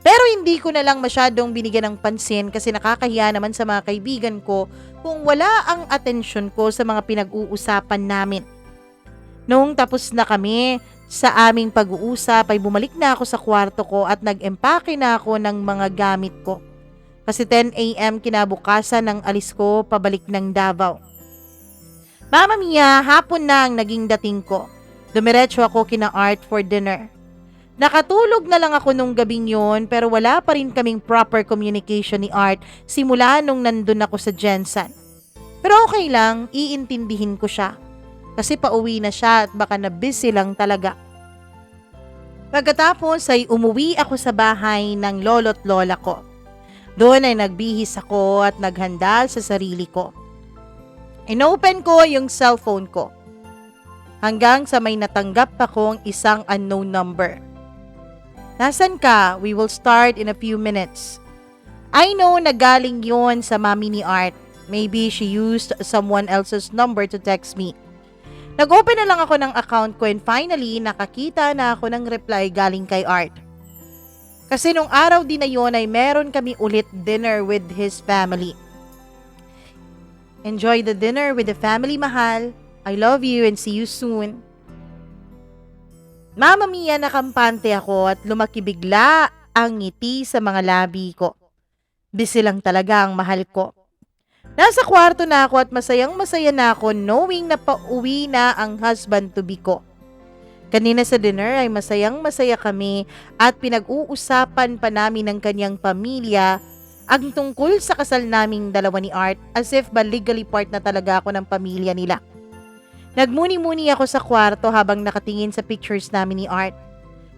Speaker 1: Pero hindi ko na lang masyadong binigyan ng pansin kasi nakakahiya naman sa mga kaibigan ko kung wala ang atensyon ko sa mga pinag-uusapan namin. Noong tapos na kami sa aming pag-uusap ay bumalik na ako sa kwarto ko at nag-empake na ako ng mga gamit ko. Kasi 10 a.m. kinabukasan ng alis ko pabalik ng Davao. Mama Mia, hapon na ang naging dating ko. Dumiretso ako kina Art for dinner. Nakatulog na lang ako nung gabing yon pero wala pa rin kaming proper communication ni Art simula nung nandun ako sa Jensen. Pero okay lang, iintindihin ko siya. Kasi pauwi na siya at baka na busy lang talaga. Pagkatapos ay umuwi ako sa bahay ng lolo't lola ko. Doon ay nagbihis ako at naghanda sa sarili ko. Inopen ko yung cellphone ko. Hanggang sa may natanggap akong isang unknown number. "Nasaan ka? We will start in a few minutes." I know na galing yon sa mami ni Art. Maybe she used someone else's number to text me. Nag-open na lang ako ng account ko and finally nakakita na ako ng reply galing kay Art. Kasi nung araw din na yon ay meron kami ulit dinner with his family. Enjoy the dinner with the family, mahal. I love you and see you soon. Mama Mia, nakampante ako at lumaki bigla ang ngiti sa mga labi ko. Busy lang talaga ang mahal ko. Nasa kwarto na ako at masayang masaya na ako knowing na pauwi na ang husband-to-be ko. Kanina sa dinner ay masayang masaya kami at pinag-uusapan pa namin ng kanyang pamilya ang tungkol sa kasal naming dalawa ni Art as if ba legally part na talaga ako ng pamilya nila. Nagmuni-muni ako sa kwarto habang nakatingin sa pictures namin ni Art.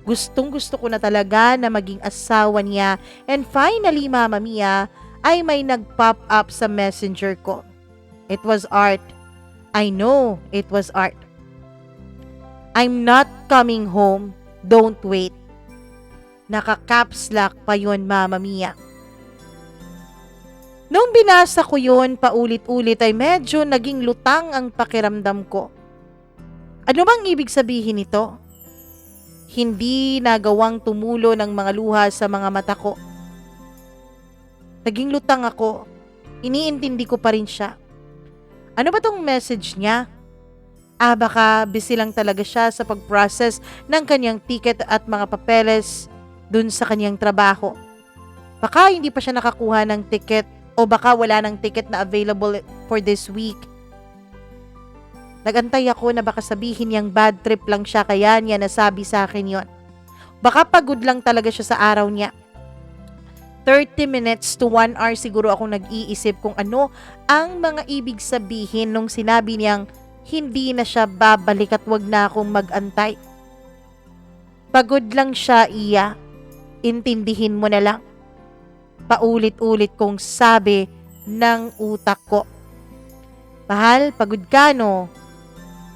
Speaker 1: Gustong-gusto ko na talaga na maging asawa niya and finally, Mama Mia, ay may nag-pop up sa messenger ko. It was Art. I know it was Art. "I'm not coming home. Don't wait." Naka-caps lock pa yun, Mama Mia. Nung binasa ko yun paulit-ulit ay medyo naging lutang ang pakiramdam ko. Ano bang ibig sabihin nito? Hindi nagawang tumulo ng mga luha sa mga mata ko. Naging lutang ako. Iniintindi ko pa rin siya. Ano ba tong message niya? Baka busy lang talaga siya sa pag-process ng kanyang ticket at mga papeles dun sa kanyang trabaho. Baka hindi pa siya nakakuha ng ticket o baka wala ng ticket na available for this week. Nagantay ako na baka sabihin niyang bad trip lang siya kaya niya nasabi sa akin yon. Baka pagod lang talaga siya sa araw niya. 30 minutes to 1 hour siguro akong nag-iisip kung ano ang mga ibig sabihin nung sinabi niyang hindi na siya babalik at wag na akong mag-antay. Pagod lang siya, Iya. Intindihin mo na lang. Paulit-ulit kong sabi ng utak ko. Mahal, pagod ka no?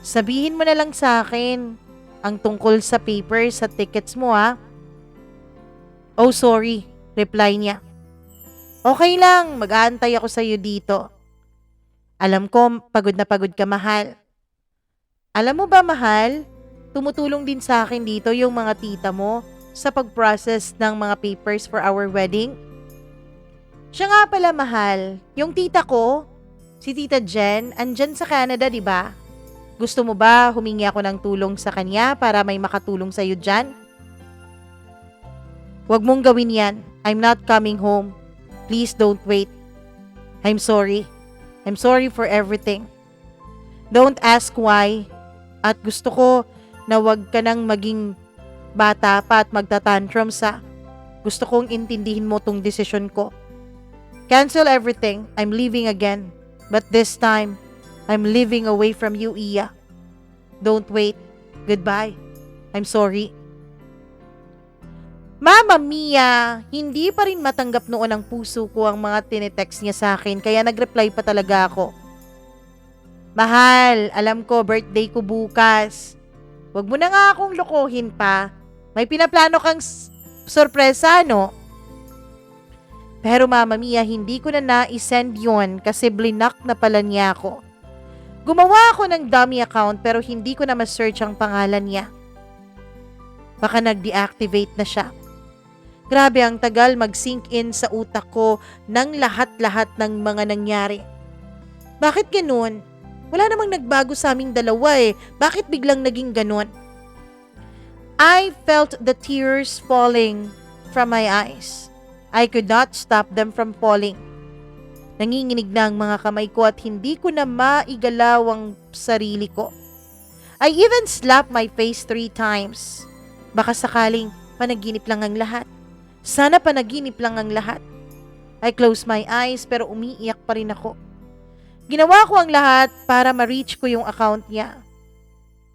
Speaker 1: Sabihin mo na lang sa akin ang tungkol sa papers at tickets mo ha. Oh sorry, reply niya. Okay lang, mag-aantay ako sa iyo dito. Alam ko, pagod na pagod ka, mahal. Alam mo ba, mahal, tumutulong din sa akin dito yung mga tita mo sa pag-process ng mga papers for our wedding. Siya nga pala, mahal, yung tita ko, si Tita Jen, andyan sa Canada, di ba? Gusto mo ba humingi ako ng tulong sa kanya para may makatulong sa'yo dyan? Huwag mong gawin yan. I'm not coming home. Please don't wait. I'm sorry. I'm sorry for everything. Don't ask why. At gusto ko na wag ka nang maging bata pa at magtatantrum sa. Gusto kong intindihin mo tong desisyon ko. Cancel everything. I'm leaving again. But this time, I'm living away from you, Iya. Don't wait. Goodbye. I'm sorry. Mama Mia, hindi pa rin matanggap noon ng puso ko ang mga tinetext niya sa akin kaya nag-reply pa talaga ako. Mahal, alam ko birthday ko bukas. Huwag mo na nga akong lokohin pa. May pinaplano kang sorpresa, no? Pero Mama Mia, hindi ko na na-send yun kasi blinak na pala niya ako. Gumawa ako ng dummy account pero hindi ko na ma-search ang pangalan niya. Baka nag-deactivate na siya. Grabe ang tagal mag-sink in sa utak ko ng lahat-lahat ng mga nangyari. Bakit ganun? Wala namang nagbago sa aming dalawa eh. Bakit biglang naging ganun? I felt the tears falling from my eyes. I could not stop them from falling. Nanginginig na ang mga kamay ko at hindi ko na maigalaw ang sarili ko. I even slapped my face 3 times. Baka sakaling panaginip lang ang lahat. Sana panaginip lang ang lahat. I closed my eyes pero umiiyak pa rin ako. Ginawa ko ang lahat para ma-reach ko yung account niya.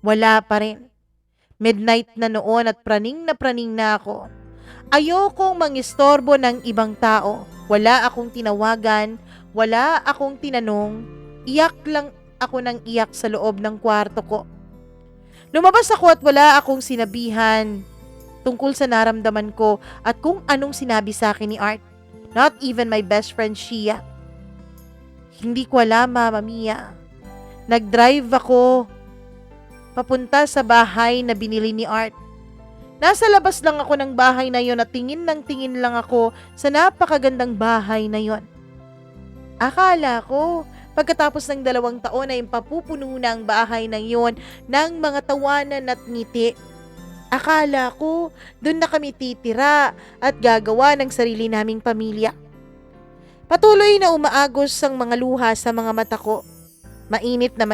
Speaker 1: Wala pa rin. Midnight na noon at praning na ako. Ayokong mangistorbo ng ibang tao. Wala akong tinawagan, wala akong tinanong. Iyak lang ako ng iyak sa loob ng kwarto ko. Lumabas ako at wala akong sinabihan tungkol sa naramdaman ko at kung anong sinabi sa akin ni Art. Not even my best friend Shia. Hindi ko alam, Mama Mia. Nag-drive ako papunta sa bahay na binili ni Art. Nasa labas lang ako ng bahay na yon at tingin lang ako sa napakagandang bahay na yon. Akala ko, pagkatapos ng 2 taon ay papupuno na ang bahay na yon ng mga tawanan at ngiti. Akala ko, doon na kami titira at gagawa ng sarili naming pamilya. Patuloy na umaagos ang mga luha sa mga mata ko. Mainit na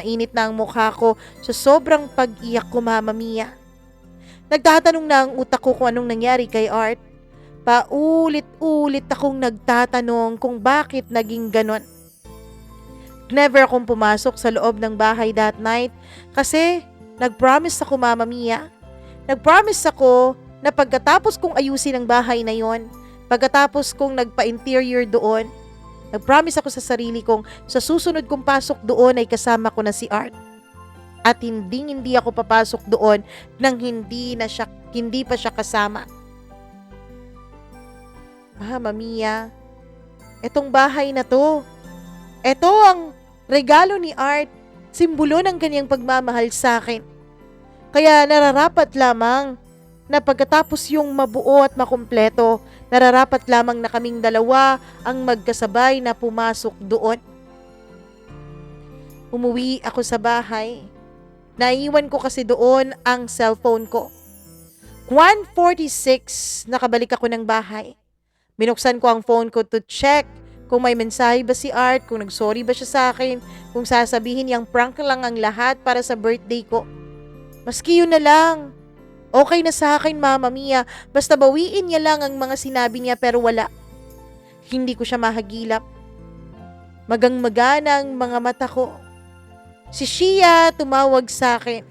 Speaker 1: ang mukha ko sa sobrang pag-iyak ko, Mama Mia. Nagtatanong na ang utak ko kung anong nangyari kay Art. Paulit-ulit akong nagtatanong kung bakit naging ganon. Never akong pumasok sa loob ng bahay that night kasi nag-promise ako, Mama Mia. Nag-promise ako na pagkatapos kong ayusin ang bahay na yon, pagkatapos kong nagpa-interior doon, nag-promise ako sa sarili kong sa susunod kong pasok doon ay kasama ko na si Art. At hindi ako papasok doon nang hindi pa siya kasama. Mama Mia, etong bahay na to, eto ang regalo ni Art, simbolo ng kanyang pagmamahal sa akin. Kaya nararapat lamang na pagkatapos yung mabuo at makumpleto, nararapat lamang na kaming dalawa ang magkasabay na pumasok doon. Umuwi ako sa bahay. Naiwan ko kasi doon ang cellphone ko. 1:46, nakabalik ako ng bahay. Binuksan ko ang phone ko to check kung may mensahe ba si Art, kung nagsorry ba siya sa akin, kung sasabihin niyang prank lang ang lahat para sa birthday ko. Maski yun na lang. Okay na sa akin, Mama Mia. Basta bawiin niya lang ang mga sinabi niya pero wala. Hindi ko siya mahagilap. Magang-maga ang mga mata ko. Si Shia tumawag sa akin.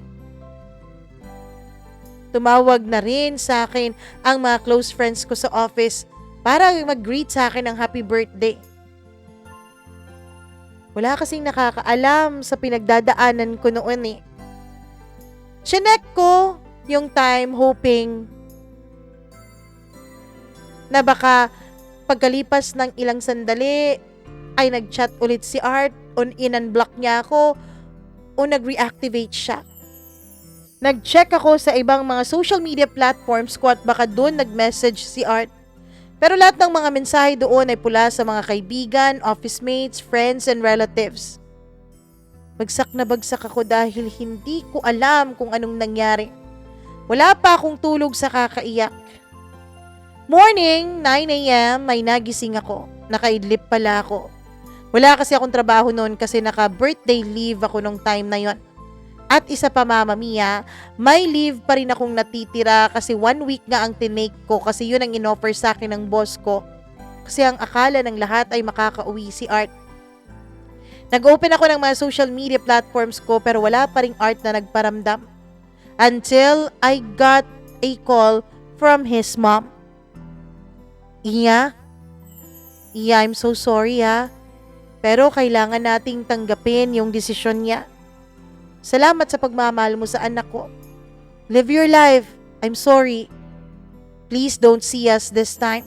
Speaker 1: Tumawag na rin sa akin ang mga close friends ko sa office para mag-greet sa akin ng happy birthday. Wala kasing nakakaalam sa pinagdadaanan ko noon eh. Chinek ko yung time hoping na baka pagkalipas ng ilang sandali ay nag-chat ulit si Art o in-unblock niya ako o nag-reactivate siya. Nag-check ako sa ibang mga social media platforms ko at baka doon nag-message si Art. Pero lahat ng mga mensahe doon ay pula sa mga kaibigan, office mates, friends, and relatives. Bagsak na bagsak ako dahil hindi ko alam kung anong nangyari. Wala pa akong tulog sa kakaiyak. Morning, 9 a.m., may nagising ako. Nakaidlip pala ako. Wala kasi akong trabaho noon kasi naka-birthday leave ako nung time na yon. At isa pa, Mama Mia, may leave pa rin akong natitira kasi 1 week nga ang tinake ko kasi yun ang inoffer sa akin ng boss ko. Kasi ang akala ng lahat ay makakauwi si Art. Nag-open ako ng mga social media platforms ko pero wala pa ring Art na nagparamdam. Until I got a call from his mom. Iya, I'm so sorry ha. Pero kailangan nating tanggapin yung desisyon niya. Salamat sa pagmamahal mo sa anak ko. Live your life. I'm sorry. Please don't see us this time.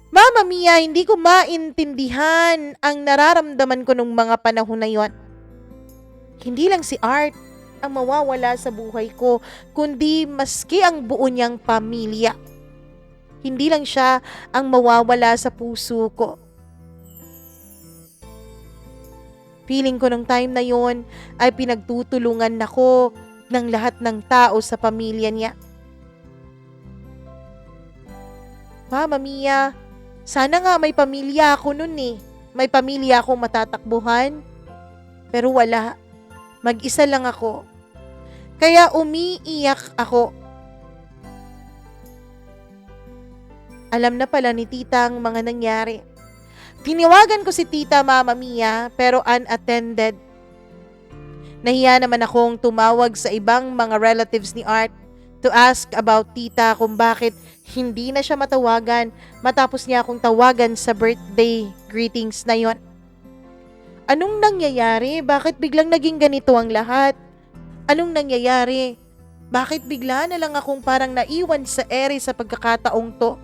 Speaker 1: Mama Mia, hindi ko maintindihan ang nararamdaman ko nung mga panahon na yon. Hindi lang si Art ang mawawala sa buhay ko, kundi maski ang buo niyang pamilya. Hindi lang siya ang mawawala sa puso ko. Feeling ko nung time na yon ay pinagtutulungan ako ng lahat ng tao sa pamilya niya. Mama Mia, sana nga may pamilya ako nun eh. May pamilya akong matatakbuhan. Pero wala. Mag-isa lang ako. Kaya umiiyak ako. Alam na pala ni tita ang mga nangyari. Tiniwagan ko si tita, Mama Mia, pero unattended. Nahiya naman akong tumawag sa ibang mga relatives ni Art to ask about tita kung bakit hindi na siya matawagan matapos niya akong tawagan sa birthday greetings na yon. Anong nangyayari? Bakit biglang naging ganito ang lahat? Anong nangyayari? Bakit bigla na lang akong parang naiwan sa ere sa pagkakataong to?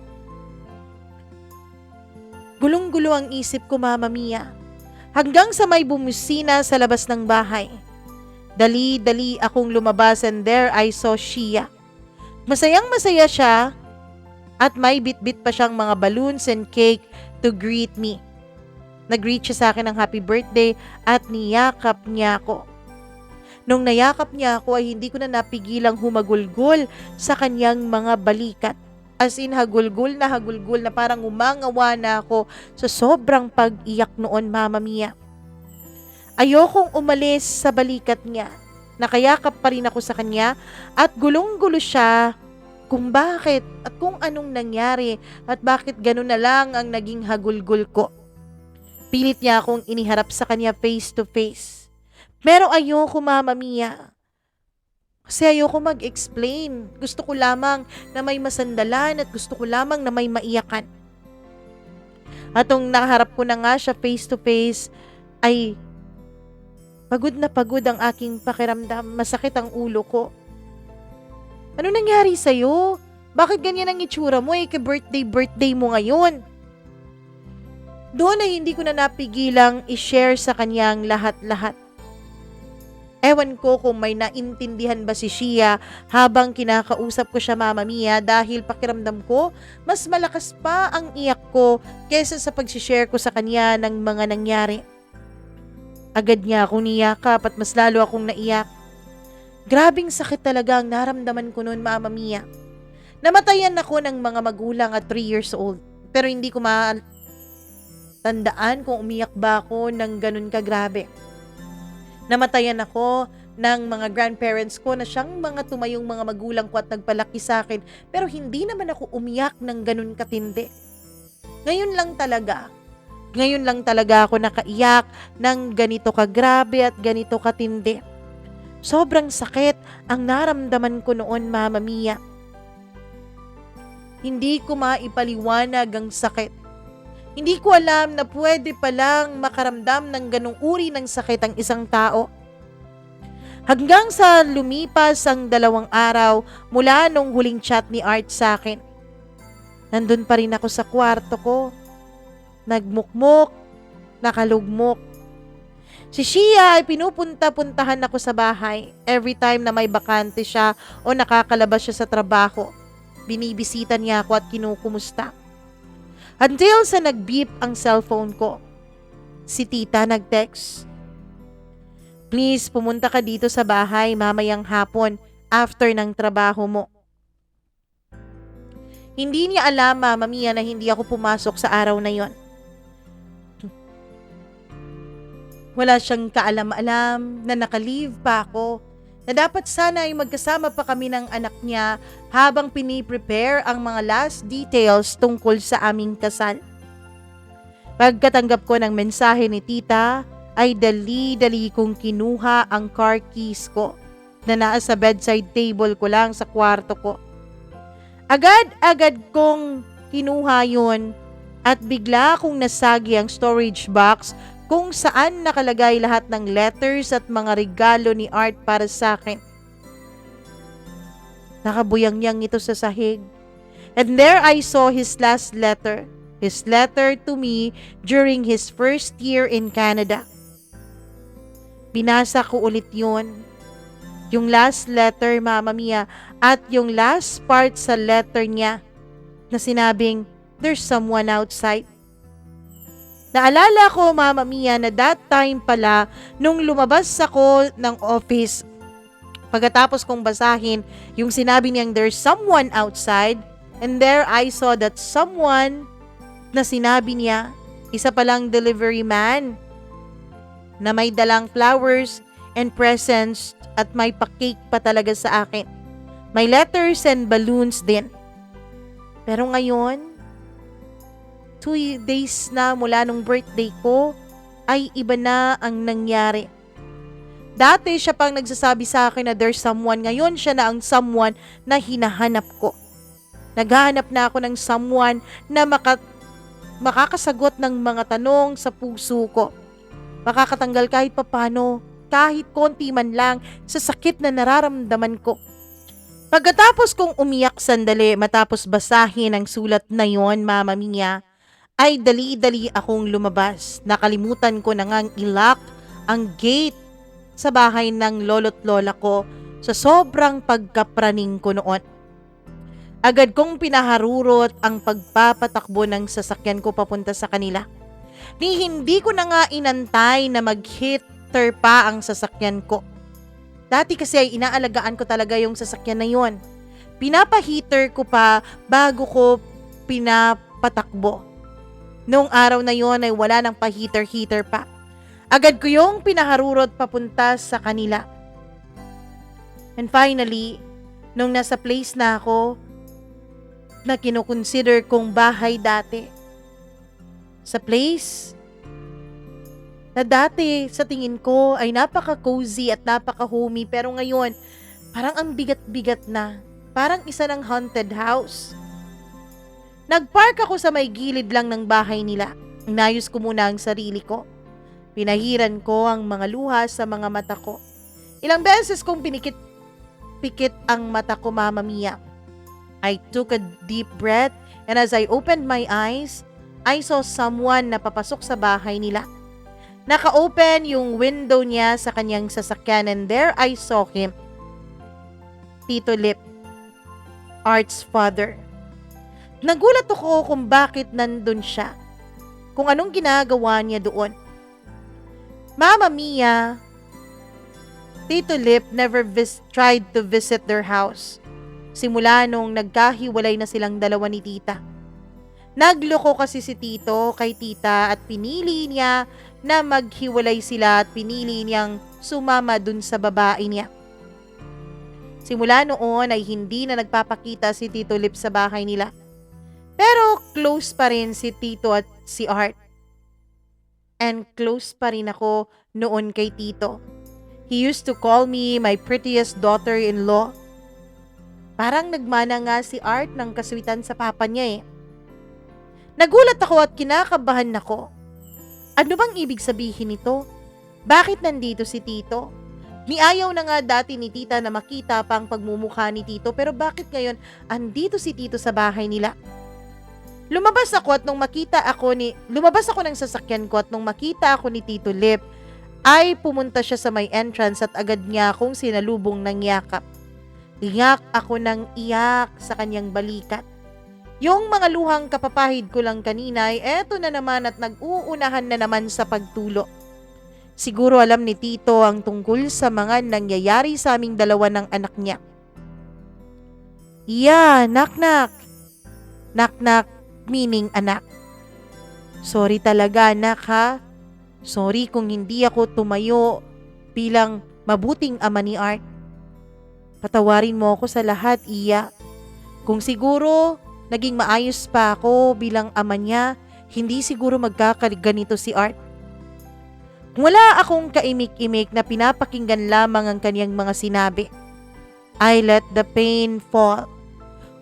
Speaker 1: Gulong-gulo ang isip ko, Mama Mia. Hanggang sa may bumusina sa labas ng bahay. Dali-dali akong lumabas and there I saw Shia. Masayang-masaya siya at may bit-bit pa siyang mga balloons and cake to greet me. Nag-greet siya sa akin ng happy birthday at niyakap niya ako. Nung nayakap niya ako ay hindi ko na napigilang humagulgol sa kanyang mga balikat. As in hagulgul na parang umangawa na ako sa sobrang pag-iyak noon, Mama Mia. Ayokong umalis sa balikat niya. Nakayakap pa rin ako sa kanya at gulong-gulo siya kung bakit at kung anong nangyari at bakit ganun na lang ang naging hagulgul ko. Pilit niya akong iniharap sa kanya face to face. Pero ayoko, Mama Mia. Kasi ayoko mag-explain. Gusto ko lamang na may masandalan at gusto ko lamang na may maiyakan. At nung nakaharap ko na nga siya face to face, ay pagod na pagod ang aking pakiramdam. Masakit ang ulo ko. Ano nangyari sa'yo? Bakit ganyan ang itsura mo? Birthday mo ngayon. Doon ay hindi ko na napigilang i-share sa kanyang lahat-lahat. Ewan ko kung may naintindihan ba si Shia habang kinakausap ko siya, Mama Mia, dahil pakiramdam ko mas malakas pa ang iyak ko kaysa sa pag-share ko sa kanya ng mga nangyari. Agad niya akong niyakap at mas lalo akong naiyak. Grabing sakit talaga ang naramdaman ko noon, Mama Mia. Namatayan ako ng mga magulang at 3 years old. Pero hindi ko matandaan kung umiyak ba ako ng ganun kagrabe. Namatayan ako ng mga grandparents ko na siyang mga tumayong mga magulang ko at nagpalaki sa akin. Pero hindi naman ako umiyak ng ganun katindi. Ngayon lang talaga ako nakaiyak ng ganito kagrabe at ganito katindi. Sobrang sakit ang naramdaman ko noon, Mama Mia. Hindi ko maipaliwanag ang sakit. Hindi ko alam na pwede palang makaramdam ng ganong uri ng sakit ang isang tao. Hanggang sa lumipas ang 2 araw mula nung huling chat ni Art sa akin. Nandun pa rin ako sa kwarto ko. Nagmukmok, nakalugmok. Si Shia ay pinupunta-puntahan ako sa bahay every time na may bakante siya o nakakalabas siya sa trabaho. Binibisita niya ako at kinukumusta. Until sa nag-beep ang cellphone ko. Si tita nag-text. Please, pumunta ka dito sa bahay mamayang hapon after ng trabaho mo. Hindi niya alam, Mama Mia, na hindi ako pumasok sa araw na yon. Wala siyang kaalam-alam na naka-leave pa ako, na dapat sana ay magkasama pa kami ng anak niya habang piniprepare ang mga last details tungkol sa aming kasal. Pagkatanggap ko ng mensahe ni tita, ay dali-dali kong kinuha ang car keys ko na nasa bedside table ko lang sa kwarto ko. Agad-agad kong kinuha yun at bigla kong nasagi ang storage box kung saan nakalagay lahat ng letters at mga regalo ni Art para sa akin. Nakabuyang-yang ito sa sahig. And there I saw his last letter. His letter to me during his first year in Canada. Binasa ko ulit yun. Yung last letter, Mama Mia, at yung last part sa letter niya na sinabing, "There's someone outside." Naalala ko, Mama Mia, na that time pala nung lumabas ako ng office, pagkatapos kong basahin yung sinabi niyang there's someone outside, and there I saw that someone na sinabi niya, isa palang delivery man na may dalang flowers and presents at may pa-cake pa talaga sa akin. May letters and balloons din. Pero ngayon, 2 days na mula nung birthday ko, ay iba na ang nangyari. Dati siya pang nagsasabi sa akin na there's someone. Ngayon siya na ang someone na hinahanap ko. Naghahanap na ako ng someone na makakasagot ng mga tanong sa puso ko. Makakatanggal kahit papano, kahit konti man lang sa sakit na nararamdaman ko. Pagkatapos kong umiyak sandali matapos basahin ang sulat na yon, Mama Mia, ay dali-dali akong lumabas. Nakalimutan ko na ngang ilock ang gate sa bahay ng lolo't lola ko sa sobrang pagkapraning ko noon. Agad kong pinaharurot ang pagpapatakbo ng sasakyan ko papunta sa kanila. Hindi ko na nga inantay na mag-hitter pa ang sasakyan ko. Dati kasi ay inaalagaan ko talaga yung sasakyan na yon. Pinapa-heater ko pa bago ko pinapatakbo. Noong araw na yon ay wala nang pa-heater pa. Agad ko yung pinaharurot papunta sa kanila. And finally, nung nasa place na ako, na kinukonsider kong bahay dati. Sa place na dati sa tingin ko ay napaka-cozy at napaka-homey, pero ngayon parang ang bigat-bigat na. Parang isa ng haunted house. Nagpark ako sa may gilid lang ng bahay nila. Inayos ko muna ang sarili ko. Pinahiran ko ang mga luha sa mga mata ko. Ilang beses kong pinikit ang mata ko, Mama Mia. I took a deep breath and as I opened my eyes, I saw someone na papasok sa bahay nila. Naka-open yung window niya sa kanyang sasakyan and there I saw him. Tito Lip, Art's father. Nagulat ako kung bakit nandun siya. Kung anong ginagawa niya doon. Mama Mia, Tito Lip never tried to visit their house. Simula nung nagkahiwalay na silang dalawa ni tita. Nagloko kasi si Tito kay tita at pinili niya na maghiwalay sila at pinili niyang sumama dun sa babae niya. Simula noon ay hindi na nagpapakita si Tito Lip sa bahay nila. Pero close pa rin si Tito at si Art. And close pa rin ako noon kay Tito. He used to call me my prettiest daughter-in-law. Parang nagmana nga si Art ng kaswitan sa papa niya eh. Nagulat ako at kinakabahan ako. Ano bang ibig sabihin nito? Bakit nandito si Tito? Niayaw na nga dati ni tita na makita pang pagmumukha ni Tito, pero bakit ngayon andito si Tito sa bahay nila? Lumabas ako ng sasakyan ko at nung makita ako ni Tito Lip, ay pumunta siya sa may entrance at agad niya akong sinalubong ng yakap. Iyak ako ng iyak sa kanyang balikat. Yung mga luhang kapapahid ko lang kanina ay eto na naman at nag-uunahan na naman sa pagtulo. Siguro alam ni Tito ang tungkol sa mga nangyayari sa aming dalawa ng anak niya. Yeah, knock-knock. Knock-knock meaning anak. Sorry talaga anak ha. Sorry kung hindi ako tumayo bilang mabuting ama ni Art. Patawarin mo ako sa lahat, Iya. Kung siguro naging maayos pa ako bilang ama niya, hindi siguro magkakaganito si Art. Wala akong kaimik-imik na pinapakinggan lamang ang kaniyang mga sinabi. I let the pain fall.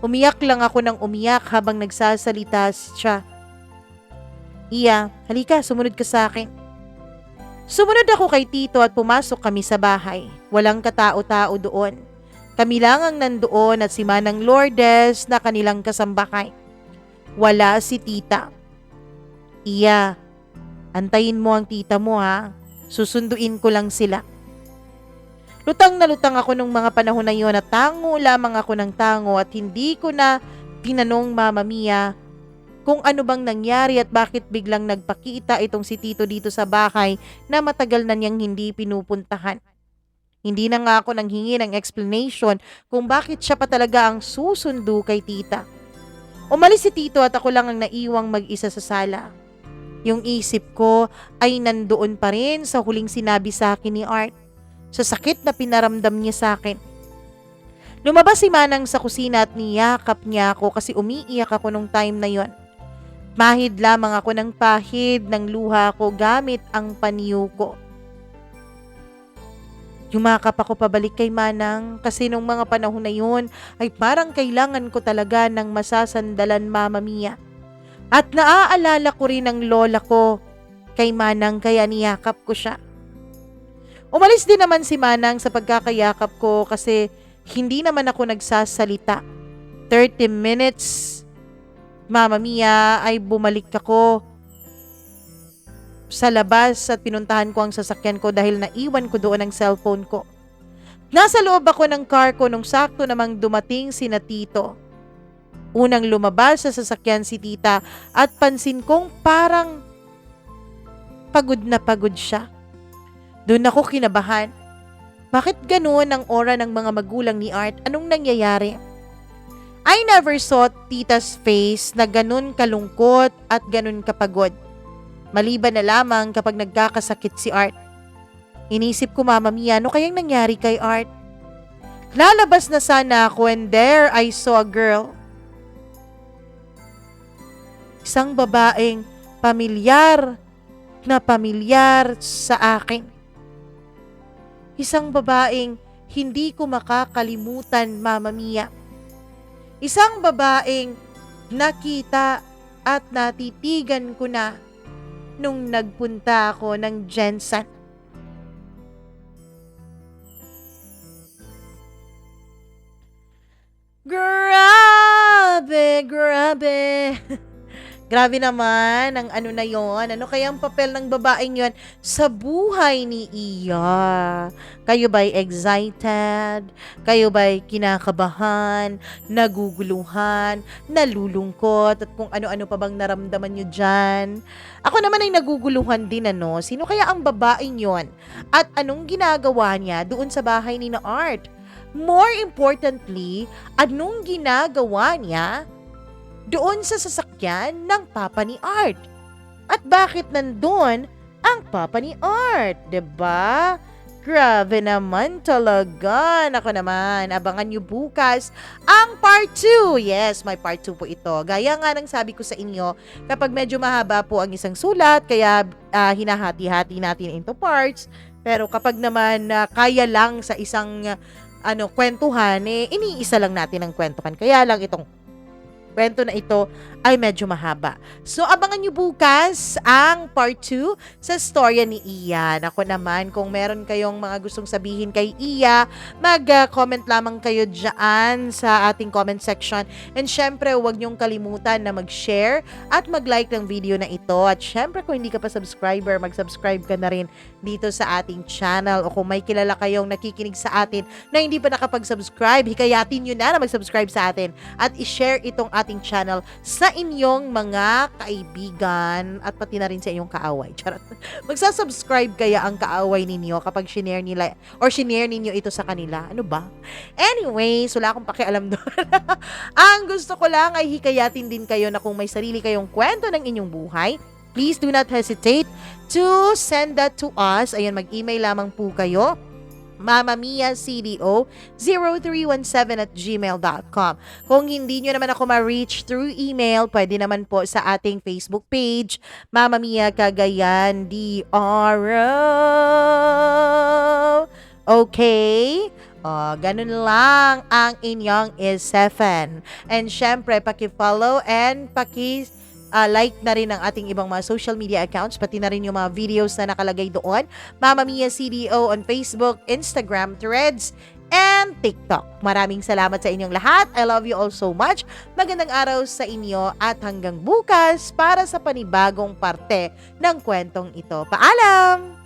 Speaker 1: Umiyak lang ako ng umiyak habang nagsasalita siya. Iya, halika, sumunod ka sa akin. Sumunod ako kay Tito at pumasok kami sa bahay. Walang katao-tao doon. Kami lang ang nandoon at si Manang Lourdes na kanilang kasambahay. Wala si tita. Iya, antayin mo ang tita mo ha. Susunduin ko lang sila. Lutang na lutang ako nung mga panahon na yon at tango lamang ako ng tango at hindi ko na tinanong Mama Mia kung ano bang nangyari at bakit biglang nagpakita itong si Tito dito sa bahay na matagal na niyang hindi pinupuntahan. Hindi na nga ako nanghingi ng explanation kung bakit siya pa talaga ang susundo kay tita. Umalis si Tito at ako lang ang naiwang mag-isa sa sala. Yung isip ko ay nandoon pa rin sa huling sinabi sa akin ni Art, sa sakit na pinaramdam niya sa akin. Lumabas si Manang sa kusina at niyakap niya ako kasi umiiyak ako nung time na yon. Mahid lamang ako ng pahid ng luha ko gamit ang panyo ko. Yumakap ako pabalik kay Manang kasi nung mga panahon na yun ay parang kailangan ko talaga ng masasandalan Mama Mia. At naaalala ko rin ang lola ko kay Manang kaya niyakap ko siya. Umalis din naman si Manang sa pagkakayakap ko kasi hindi naman ako nagsasalita. 30 minutes, Mama Mia, ay bumalik ako sa labas at pinuntahan ko ang sasakyan ko dahil naiwan ko doon ang cellphone ko. Nasa loob ako ng car ko nung sakto namang dumating si Tito. Unang lumabas sa sasakyan si tita at pansin kong parang pagod na pagod siya. Doon ako kinabahan. Bakit ganoon ang aura ng mga magulang ni Art? Anong nangyayari? I never saw tita's face na ganun kalungkot at ganun kapagod. Maliban na lamang kapag nagkakasakit si Art. Inisip ko Mama Mia, ano kayang nangyari kay Art? Lalabas na sana ako and there I saw a girl. Isang babaeng pamilyar na pamilyar sa akin. Isang babaeng hindi ko makakalimutan, Mama Mia. Isang babaeng nakita at natitigan ko na nung nagpunta ako ng Jensen. Grabe, grabe. Grabe naman, ang ano na yon. Ano kayang papel ng babaeng yon sa buhay ni Iya? Kayo ba'y excited? Kayo ba'y kinakabahan? Naguguluhan? Nalulungkot? At kung ano-ano pa bang naramdaman nyo dyan? Ako naman ay naguguluhan din ano. Sino kaya ang babaeng yon? At anong ginagawa niya doon sa bahay ni na Art? More importantly, anong ginagawa niya doon sa sasakyan ng papa ni Art? At bakit nandun ang papa ni Art? 'Di ba? Grabe naman talaga. Nako naman, abangan nyo bukas ang part 2. Yes, may part 2 po ito. Gaya nga ng sabi ko sa inyo, kapag medyo mahaba po ang isang sulat, kaya hinahati-hati natin into parts. Pero kapag naman kaya lang sa isang kwentuhan, iniisa lang natin ang kwentuhan. Kaya lang itong kwento na ito ay medyo mahaba. So, abangan nyo bukas ang part 2 sa storya ni Iya. Ako naman, kung meron kayong mga gustong sabihin kay Iya, mag-comment lamang kayo dyan sa ating comment section. And syempre, huwag nyong kalimutan na mag-share at mag-like ng video na ito. At syempre, kung hindi ka pa subscriber, mag-subscribe ka na rin dito sa ating channel. O kung may kilala kayong nakikinig sa atin na hindi pa nakapag-subscribe, hikayatin nyo na mag-subscribe sa atin at i-share itong ating channel sa inyong mga kaibigan at pati na rin sa inyong kaaway. Charot. Magsasubscribe kaya ang kaaway ninyo kapag shinare nila or shinare ninyo ito sa kanila. Ano ba? Anyways, wala akong pakialam doon. Ang gusto ko lang ay hikayatin din kayo na kung may sarili kayong kwento ng inyong buhay, please do not hesitate to send that to us. Ayun, mag-email lamang po kayo. mamamiacdo0317@gmail.com. Kung hindi nyo naman ako ma-reach through email, pwede naman po sa ating Facebook page, Mama Mia Cagayan DRO. Okay? Ganun lang ang inyong is-7. And syempre, paki-follow and like na rin ang ating ibang mga social media accounts, pati na rin yung mga videos na nakalagay doon. Mama Mia CDO on Facebook, Instagram, Threads, and TikTok. Maraming salamat sa inyong lahat. I love you all so much. Magandang araw sa inyo at hanggang bukas para sa panibagong parte ng kwentong ito. Paalam!